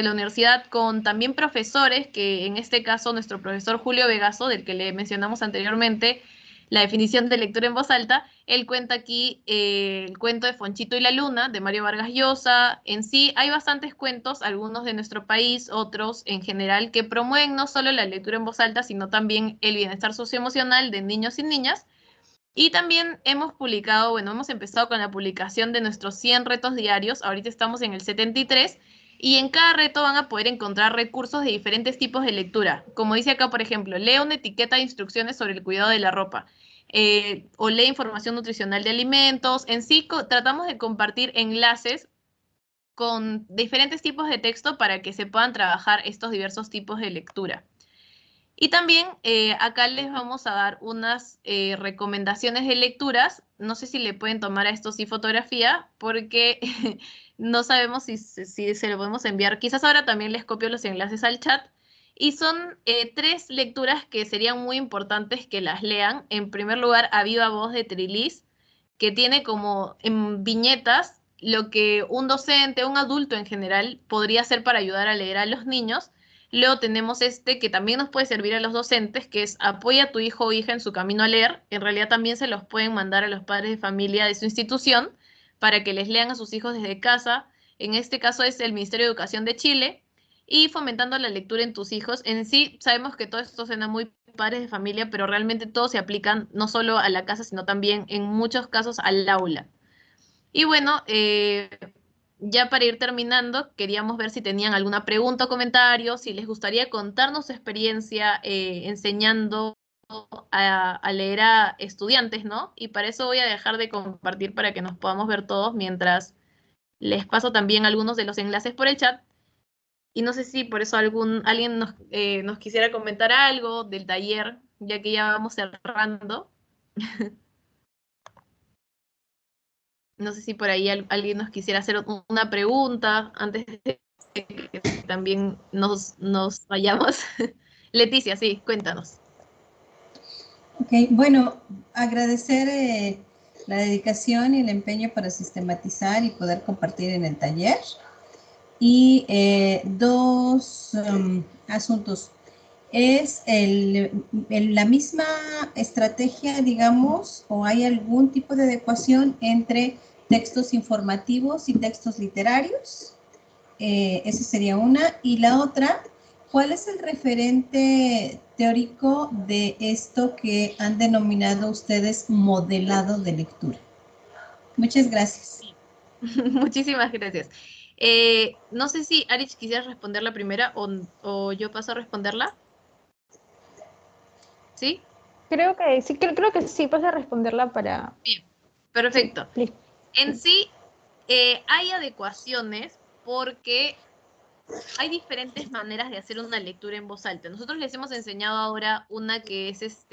la universidad, con también profesores, que en este caso nuestro profesor Julio Vegaso, del que le mencionamos anteriormente, la definición de lectura en voz alta, él cuenta aquí el cuento de Fonchito y la Luna, de Mario Vargas Llosa. En sí hay bastantes cuentos, algunos de nuestro país, otros en general, que promueven no solo la lectura en voz alta, sino también el bienestar socioemocional de niños y niñas. Y también hemos publicado, bueno, hemos empezado con la publicación de nuestros 100 retos diarios, ahorita estamos en el 73, y en cada reto van a poder encontrar recursos de diferentes tipos de lectura. Como dice acá, por ejemplo, lee una etiqueta de instrucciones sobre el cuidado de la ropa. O lee información nutricional de alimentos. En sí, tratamos de compartir enlaces con diferentes tipos de texto para que se puedan trabajar estos diversos tipos de lectura. Y también acá les vamos a dar unas recomendaciones de lecturas. No sé si le pueden tomar a esto sí fotografía, porque no sabemos si se lo podemos enviar. Quizás ahora también les copio los enlaces al chat. Y son 3 lecturas que serían muy importantes que las lean. En primer lugar, A Viva Voz de Trilis, que tiene como en viñetas lo que un docente, un adulto en general, podría hacer para ayudar a leer a los niños. Luego tenemos este que también nos puede servir a los docentes, que es Apoya a tu hijo o hija en su camino a leer. En realidad también se los pueden mandar a los padres de familia de su institución para que les lean a sus hijos desde casa. En este caso es el Ministerio de Educación de Chile. Y fomentando la lectura en tus hijos. En sí, sabemos que todo esto suena muy padres de familia, pero realmente todos se aplican no solo a la casa, sino también en muchos casos al aula. Y bueno, ya para ir terminando, queríamos ver si tenían alguna pregunta o comentario, si les gustaría contarnos su experiencia enseñando a leer a estudiantes, ¿no? Y para eso voy a dejar de compartir para que nos podamos ver todos, mientras les paso también algunos de los enlaces por el chat. Y no sé si por eso alguien nos quisiera comentar algo del taller, ya que ya vamos cerrando. No sé si por ahí alguien nos quisiera hacer una pregunta antes de que también nos vayamos. Leticia, sí, cuéntanos. Ok, bueno, agradecer la dedicación y el empeño para sistematizar y poder compartir en el taller. Y 2 asuntos. ¿Es la misma estrategia, digamos, o hay algún tipo de adecuación entre textos informativos y textos literarios? Esa sería una. Y la otra, ¿cuál es el referente teórico de esto que han denominado ustedes modelado de lectura? Muchas gracias. Muchísimas gracias. No sé si Arich quisiera responder la primera o yo paso a responderla. ¿Sí? Creo que sí, vas a responderla para... Bien, perfecto. Sí, en sí, hay adecuaciones porque hay diferentes maneras de hacer una lectura en voz alta. Nosotros les hemos enseñado ahora una que es,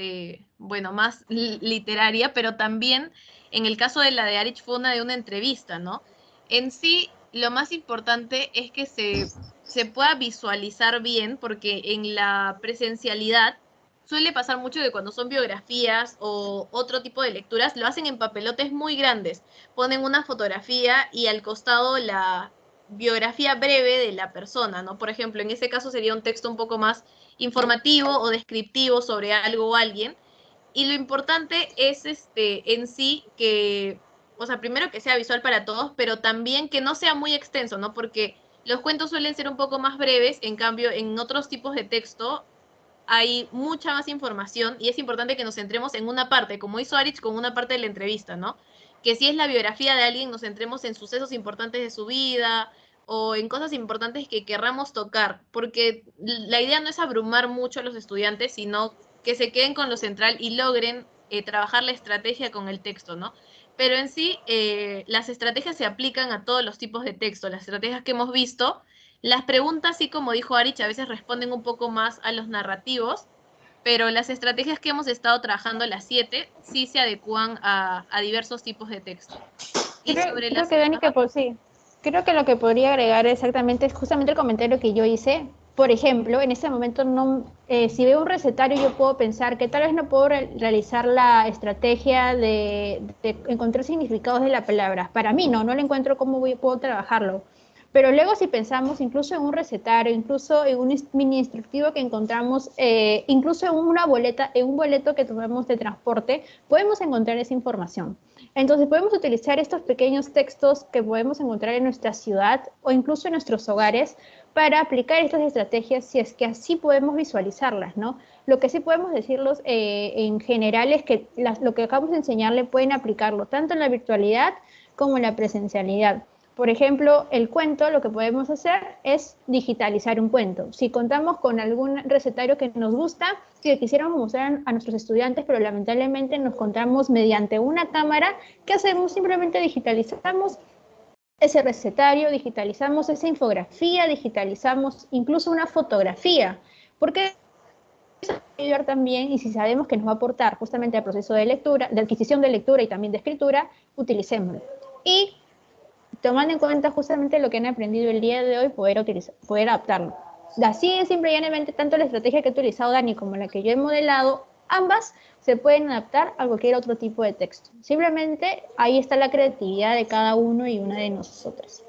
bueno, más literaria, pero también en el caso de la de Arich fue una de una entrevista, ¿no? En sí, lo más importante es que se pueda visualizar bien, porque en la presencialidad suele pasar mucho que cuando son biografías o otro tipo de lecturas, lo hacen en papelotes muy grandes. Ponen una fotografía y al costado la biografía breve de la persona, ¿no? Por ejemplo, en ese caso sería un texto un poco más informativo o descriptivo sobre algo o alguien. Y lo importante es en sí que, o sea, primero que sea visual para todos, pero también que no sea muy extenso, ¿no? Porque los cuentos suelen ser un poco más breves, en cambio, en otros tipos de texto hay mucha más información y es importante que nos centremos en una parte, como hizo Arich con una parte de la entrevista, ¿no? Que si es la biografía de alguien, nos centremos en sucesos importantes de su vida o en cosas importantes que querramos tocar, porque la idea no es abrumar mucho a los estudiantes, sino que se queden con lo central y logren trabajar la estrategia con el texto, ¿no? Pero en sí, las estrategias se aplican a todos los tipos de texto, las estrategias que hemos visto. Las preguntas, sí, como dijo Arich, a veces responden un poco más a los narrativos, pero las estrategias que hemos estado trabajando, las 7, sí se adecúan a diversos tipos de texto. Y sobre Creo que Dani, que pues sí. Creo que lo que podría agregar exactamente es justamente el comentario que yo hice. Por ejemplo, en este momento no, si veo un recetario, yo puedo pensar que tal vez no puedo realizar la estrategia de encontrar significados de la palabra. Para mí no le encuentro cómo puedo trabajarlo. Pero luego si pensamos incluso en un recetario, incluso en un mini instructivo que encontramos, incluso en una boleta, en un boleto que tomamos de transporte, podemos encontrar esa información. Entonces podemos utilizar estos pequeños textos que podemos encontrar en nuestra ciudad o incluso en nuestros hogares para aplicar estas estrategias si es que así podemos visualizarlas, ¿no? Lo que sí podemos decirlos en general es que lo que acabamos de enseñarle pueden aplicarlo tanto en la virtualidad como en la presencialidad. Por ejemplo, el cuento, lo que podemos hacer es digitalizar un cuento. Si contamos con algún recetario que nos gusta, que quisiéramos mostrar a nuestros estudiantes, pero lamentablemente nos encontramos mediante una cámara, ¿qué hacemos? Simplemente digitalizamos ese recetario, digitalizamos esa infografía, digitalizamos incluso una fotografía. Porque eso va a ayudar también, y si sabemos que nos va a aportar justamente al proceso de lectura, de adquisición de lectura y también de escritura, utilicémoslo. Y tomando en cuenta justamente lo que han aprendido el día de hoy, poder adaptarlo. Así es, simple y llanamente, tanto la estrategia que ha utilizado Dani como la que yo he modelado, ambas se pueden adaptar a cualquier otro tipo de texto. Simplemente ahí está la creatividad de cada uno y una de nosotras.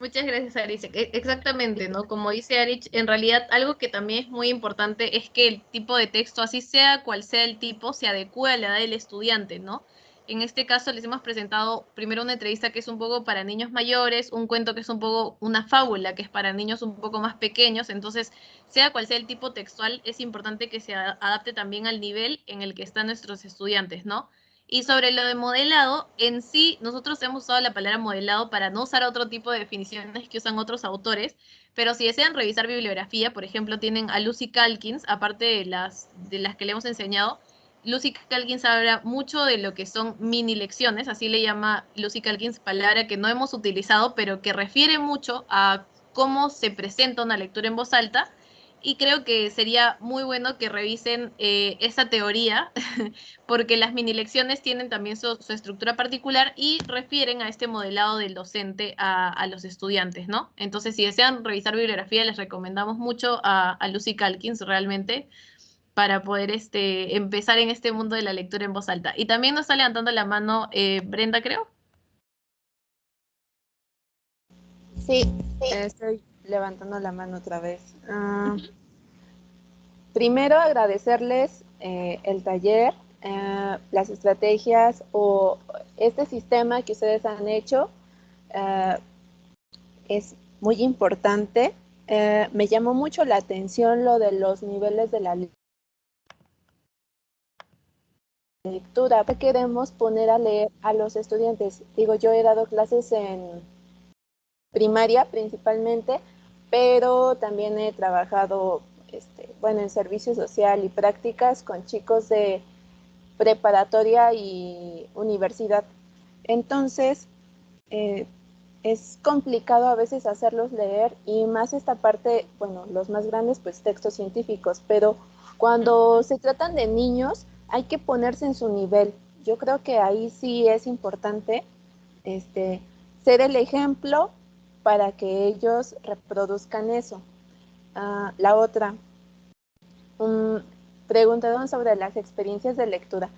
Muchas gracias, Arich. Exactamente, ¿no? Como dice Arich, en realidad algo que también es muy importante es que el tipo de texto, así sea cual sea el tipo, se adecue a la edad del estudiante, ¿no? En este caso les hemos presentado primero una entrevista que es un poco para niños mayores, un cuento que es un poco una fábula que es para niños un poco más pequeños, entonces sea cual sea el tipo textual, es importante que se adapte también al nivel en el que están nuestros estudiantes, ¿no? Y sobre lo de modelado, en sí, nosotros hemos usado la palabra modelado para no usar otro tipo de definiciones que usan otros autores, pero si desean revisar bibliografía, por ejemplo, tienen a Lucy Calkins, aparte de las que le hemos enseñado. Lucy Calkins habla mucho de lo que son mini lecciones, así le llama Lucy Calkins, palabra que no hemos utilizado, pero que refiere mucho a cómo se presenta una lectura en voz alta, y creo que sería muy bueno que revisen esa teoría, porque las mini lecciones tienen también su estructura particular y refieren a este modelado del docente a los estudiantes, ¿no? Entonces, si desean revisar bibliografía, les recomendamos mucho a Lucy Calkins realmente para poder empezar en este mundo de la lectura en voz alta. Y también nos está levantando la mano Brenda, creo. Sí, estoy levantando la mano otra vez. Primero, agradecerles el taller, las estrategias o este sistema que ustedes han hecho. Es muy importante. Me llamó mucho la atención lo de los niveles de la lectura. Queremos poner a leer a los estudiantes. Digo, yo he dado clases en primaria principalmente, pero también he trabajado en servicio social y prácticas con chicos de preparatoria y universidad. Entonces, es complicado a veces hacerlos leer, y más esta parte, bueno, los más grandes, pues textos científicos, pero cuando se tratan de niños, hay que ponerse en su nivel. Yo creo que ahí sí es importante ser el ejemplo para que ellos reproduzcan eso. La otra, preguntaron sobre las experiencias de lectura.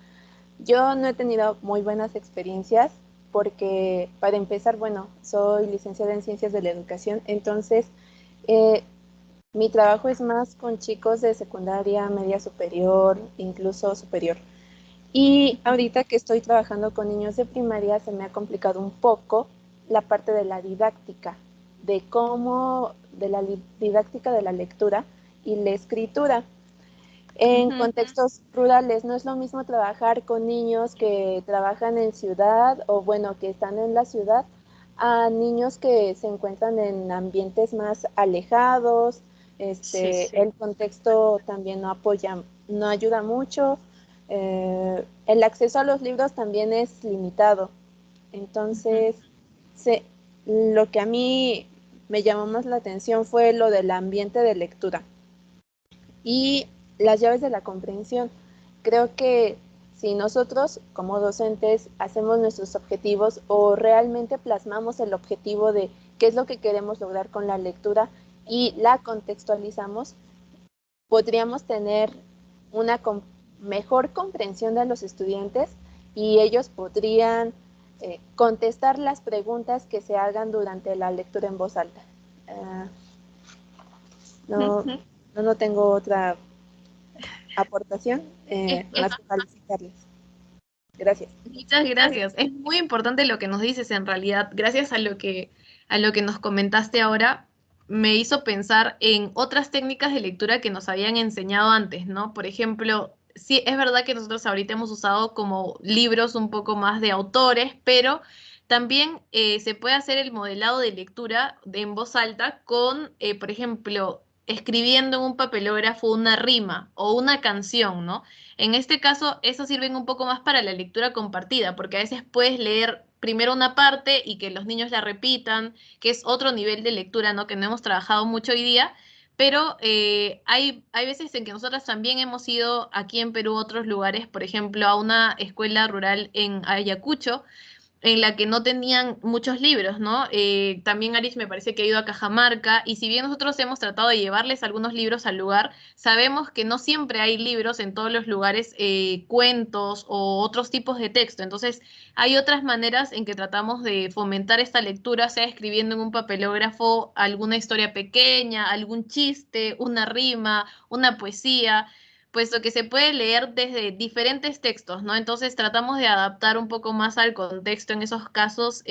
Yo no he tenido muy buenas experiencias porque, para empezar, bueno, soy licenciada en Ciencias de la Educación, entonces mi trabajo es más con chicos de secundaria, media superior, incluso superior. Y ahorita que estoy trabajando con niños de primaria, se me ha complicado un poco la parte de la didáctica, de la didáctica de la lectura y la escritura. en contextos rurales. No es lo mismo trabajar con niños que trabajan en ciudad o bueno, que están en la ciudad, a niños que se encuentran en ambientes más alejados. El contexto también no apoya, no ayuda mucho. El acceso a los libros también es limitado. Entonces, lo que a mí me llamó más la atención fue lo del ambiente de lectura y las llaves de la comprensión. Creo que si nosotros como docentes hacemos nuestros objetivos o realmente plasmamos el objetivo de qué es lo que queremos lograr con la lectura y la contextualizamos, podríamos tener una mejor comprensión de los estudiantes y ellos podrían contestar las preguntas que se hagan durante la lectura en voz alta. No tengo otra aportación más que felicitarles. Gracias. Muchas gracias. Es muy importante lo que nos dices en realidad. Gracias a lo que nos comentaste ahora, me hizo pensar en otras técnicas de lectura que nos habían enseñado antes, ¿no? Por ejemplo, sí, es verdad que nosotros ahorita hemos usado como libros un poco más de autores, pero también se puede hacer el modelado de lectura en voz alta con, por ejemplo, escribiendo en un papelógrafo una rima o una canción, ¿no? En este caso, eso sirven un poco más para la lectura compartida, porque a veces puedes leer primero una parte y que los niños la repitan, que es otro nivel de lectura, ¿no? Que no hemos trabajado mucho hoy día, pero hay veces en que nosotras también hemos ido aquí en Perú a otros lugares, por ejemplo, a una escuela rural en Ayacucho, en la que no tenían muchos libros, ¿no? También Aris me parece que ha ido a Cajamarca, y si bien nosotros hemos tratado de llevarles algunos libros al lugar, sabemos que no siempre hay libros en todos los lugares, cuentos o otros tipos de texto. Entonces, hay otras maneras en que tratamos de fomentar esta lectura, sea escribiendo en un papelógrafo alguna historia pequeña, algún chiste, una rima, una poesía, puesto que se puede leer desde diferentes textos, ¿no? Entonces tratamos de adaptar un poco más al contexto en esos casos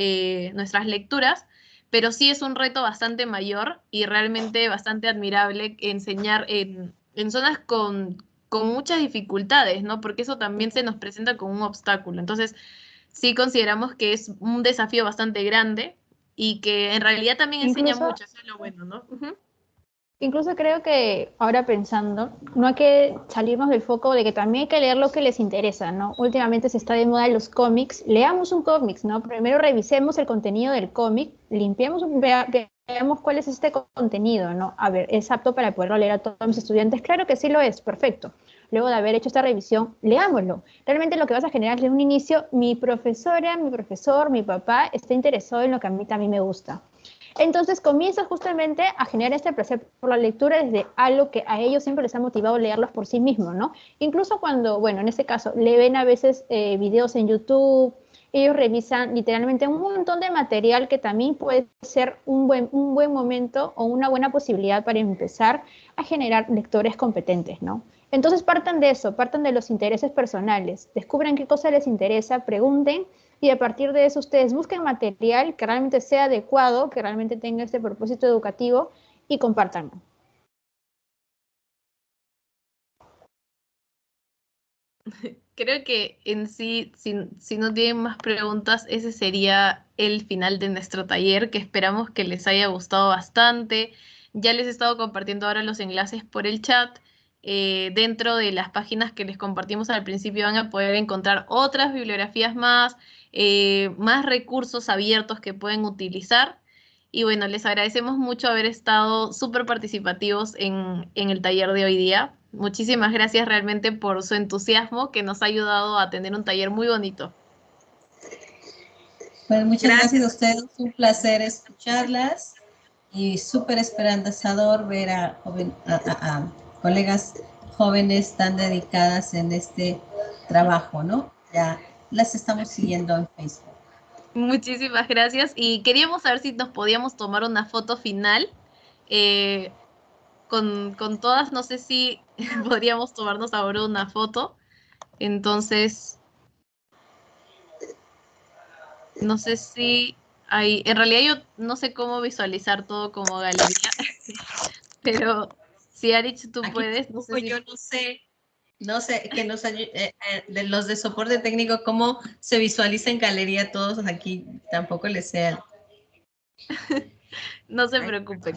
nuestras lecturas, pero sí es un reto bastante mayor y realmente bastante admirable enseñar en zonas con muchas dificultades, ¿no? Porque eso también se nos presenta como un obstáculo. Entonces, sí consideramos que es un desafío bastante grande y que en realidad también enseña mucho, eso es lo bueno, ¿no? Incluso creo que ahora pensando, no hay que salirnos del foco de que también hay que leer lo que les interesa, ¿no? Últimamente se está de moda los cómics, leamos un cómic, ¿no? Primero revisemos el contenido del cómic, limpiemos, veamos cuál es este contenido, ¿no? A ver, ¿es apto para poderlo leer a todos mis estudiantes? Claro que sí lo es, perfecto. Luego de haber hecho esta revisión, leámoslo. Realmente lo que vas a generar desde un inicio, mi profesora, mi profesor, mi papá está interesado en lo que a mí también me gusta. Entonces comienza justamente a generar este placer por la lectura desde algo que a ellos siempre les ha motivado leerlos por sí mismos, ¿no? Incluso cuando, bueno, en este caso, le ven a veces videos en YouTube, ellos revisan literalmente un montón de material que también puede ser un buen momento o una buena posibilidad para empezar a generar lectores competentes, ¿no? Entonces partan de eso, partan de los intereses personales, descubran qué cosa les interesa, pregunten, y a partir de eso ustedes busquen material que realmente sea adecuado, que realmente tenga este propósito educativo y compártanlo. Creo que en sí, si no tienen más preguntas, ese sería el final de nuestro taller, que esperamos que les haya gustado bastante. Ya les he estado compartiendo ahora los enlaces por el chat. Dentro de las páginas que les compartimos al principio van a poder encontrar otras bibliografías más recursos abiertos que pueden utilizar. Y bueno, les agradecemos mucho haber estado súper participativos en el taller de hoy día. Muchísimas gracias realmente por su entusiasmo, que nos ha ayudado a tener un taller muy bonito. Pues muchas gracias a ustedes, un placer escucharlas y súper esperanzador ver a colegas jóvenes tan dedicadas en este trabajo, ¿no? Ya las estamos siguiendo en Facebook. Muchísimas gracias, y queríamos saber si nos podíamos tomar una foto final con todas. No sé si podríamos tomarnos ahora una foto. Entonces, no sé si hay, en realidad yo no sé cómo visualizar todo como galería, pero si Arich, tú puedes, no sé si... Yo no sé No sé, que nos ayude, de los de soporte técnico, cómo se visualiza en galería todos aquí, tampoco les sea. No se preocupen.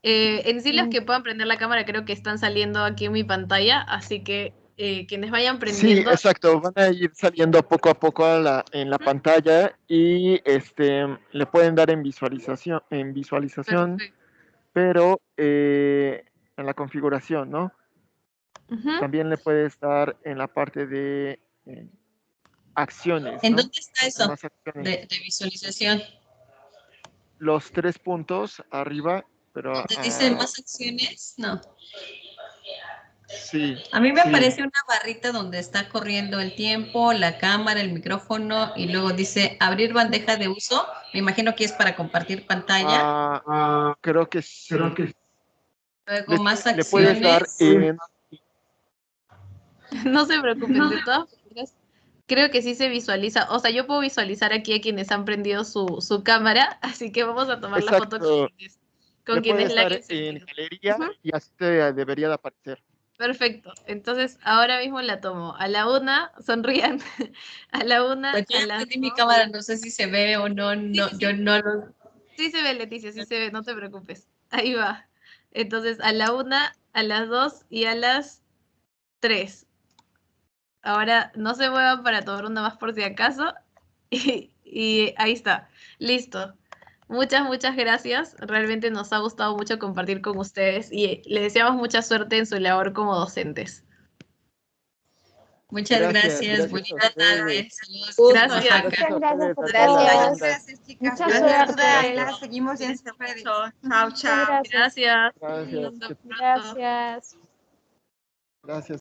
En sí, los que puedan prender la cámara creo que están saliendo aquí en mi pantalla, así que quienes vayan Sí, prendiendo. exacto, van a ir saliendo poco a poco en la pantalla y le pueden dar en visualización, Perfecto. pero en la configuración, ¿no? También le puede estar en la parte de acciones. ¿En ¿no? dónde está eso Más acciones. de visualización? Los 3 puntos arriba, pero... ¿Donde dice más acciones? No. Sí. A mí me aparece una barrita donde está corriendo el tiempo, la cámara, el micrófono y luego dice abrir bandeja de uso. Me imagino que es para compartir pantalla. Creo que sí. Luego más acciones. Le puedes dar en... No se preocupen, de todas maneras, creo que sí se visualiza. O sea, yo puedo visualizar aquí a quienes han prendido su cámara, así que vamos a tomar la foto con quienes la hayan en galería y así te debería de aparecer. Perfecto. Entonces, ahora mismo la tomo. A la 1, sonrían. A la 1, pues yo prendí mi cámara, no sé si se ve o no, no, yo no lo... Sí se ve, Leticia, sí se ve, no te preocupes. Ahí va. Entonces, a la 1, a las 2 y a las 3. Ahora no se muevan para tomar una más por si acaso. Y ahí está. Listo. Muchas gracias. Realmente nos ha gustado mucho compartir con ustedes y les deseamos mucha suerte en su labor como docentes. Muchas gracias. Bonita tarde. Saludos. Gracias. Muchas gracias por Gracias, todo. chicas. Mucha Cualquier duda, ahí suerte. la seguimos en sus redes. Chao, Muchas chao. gracias. Gracias. Gracias. Hasta pronto. Gracias. Gracias.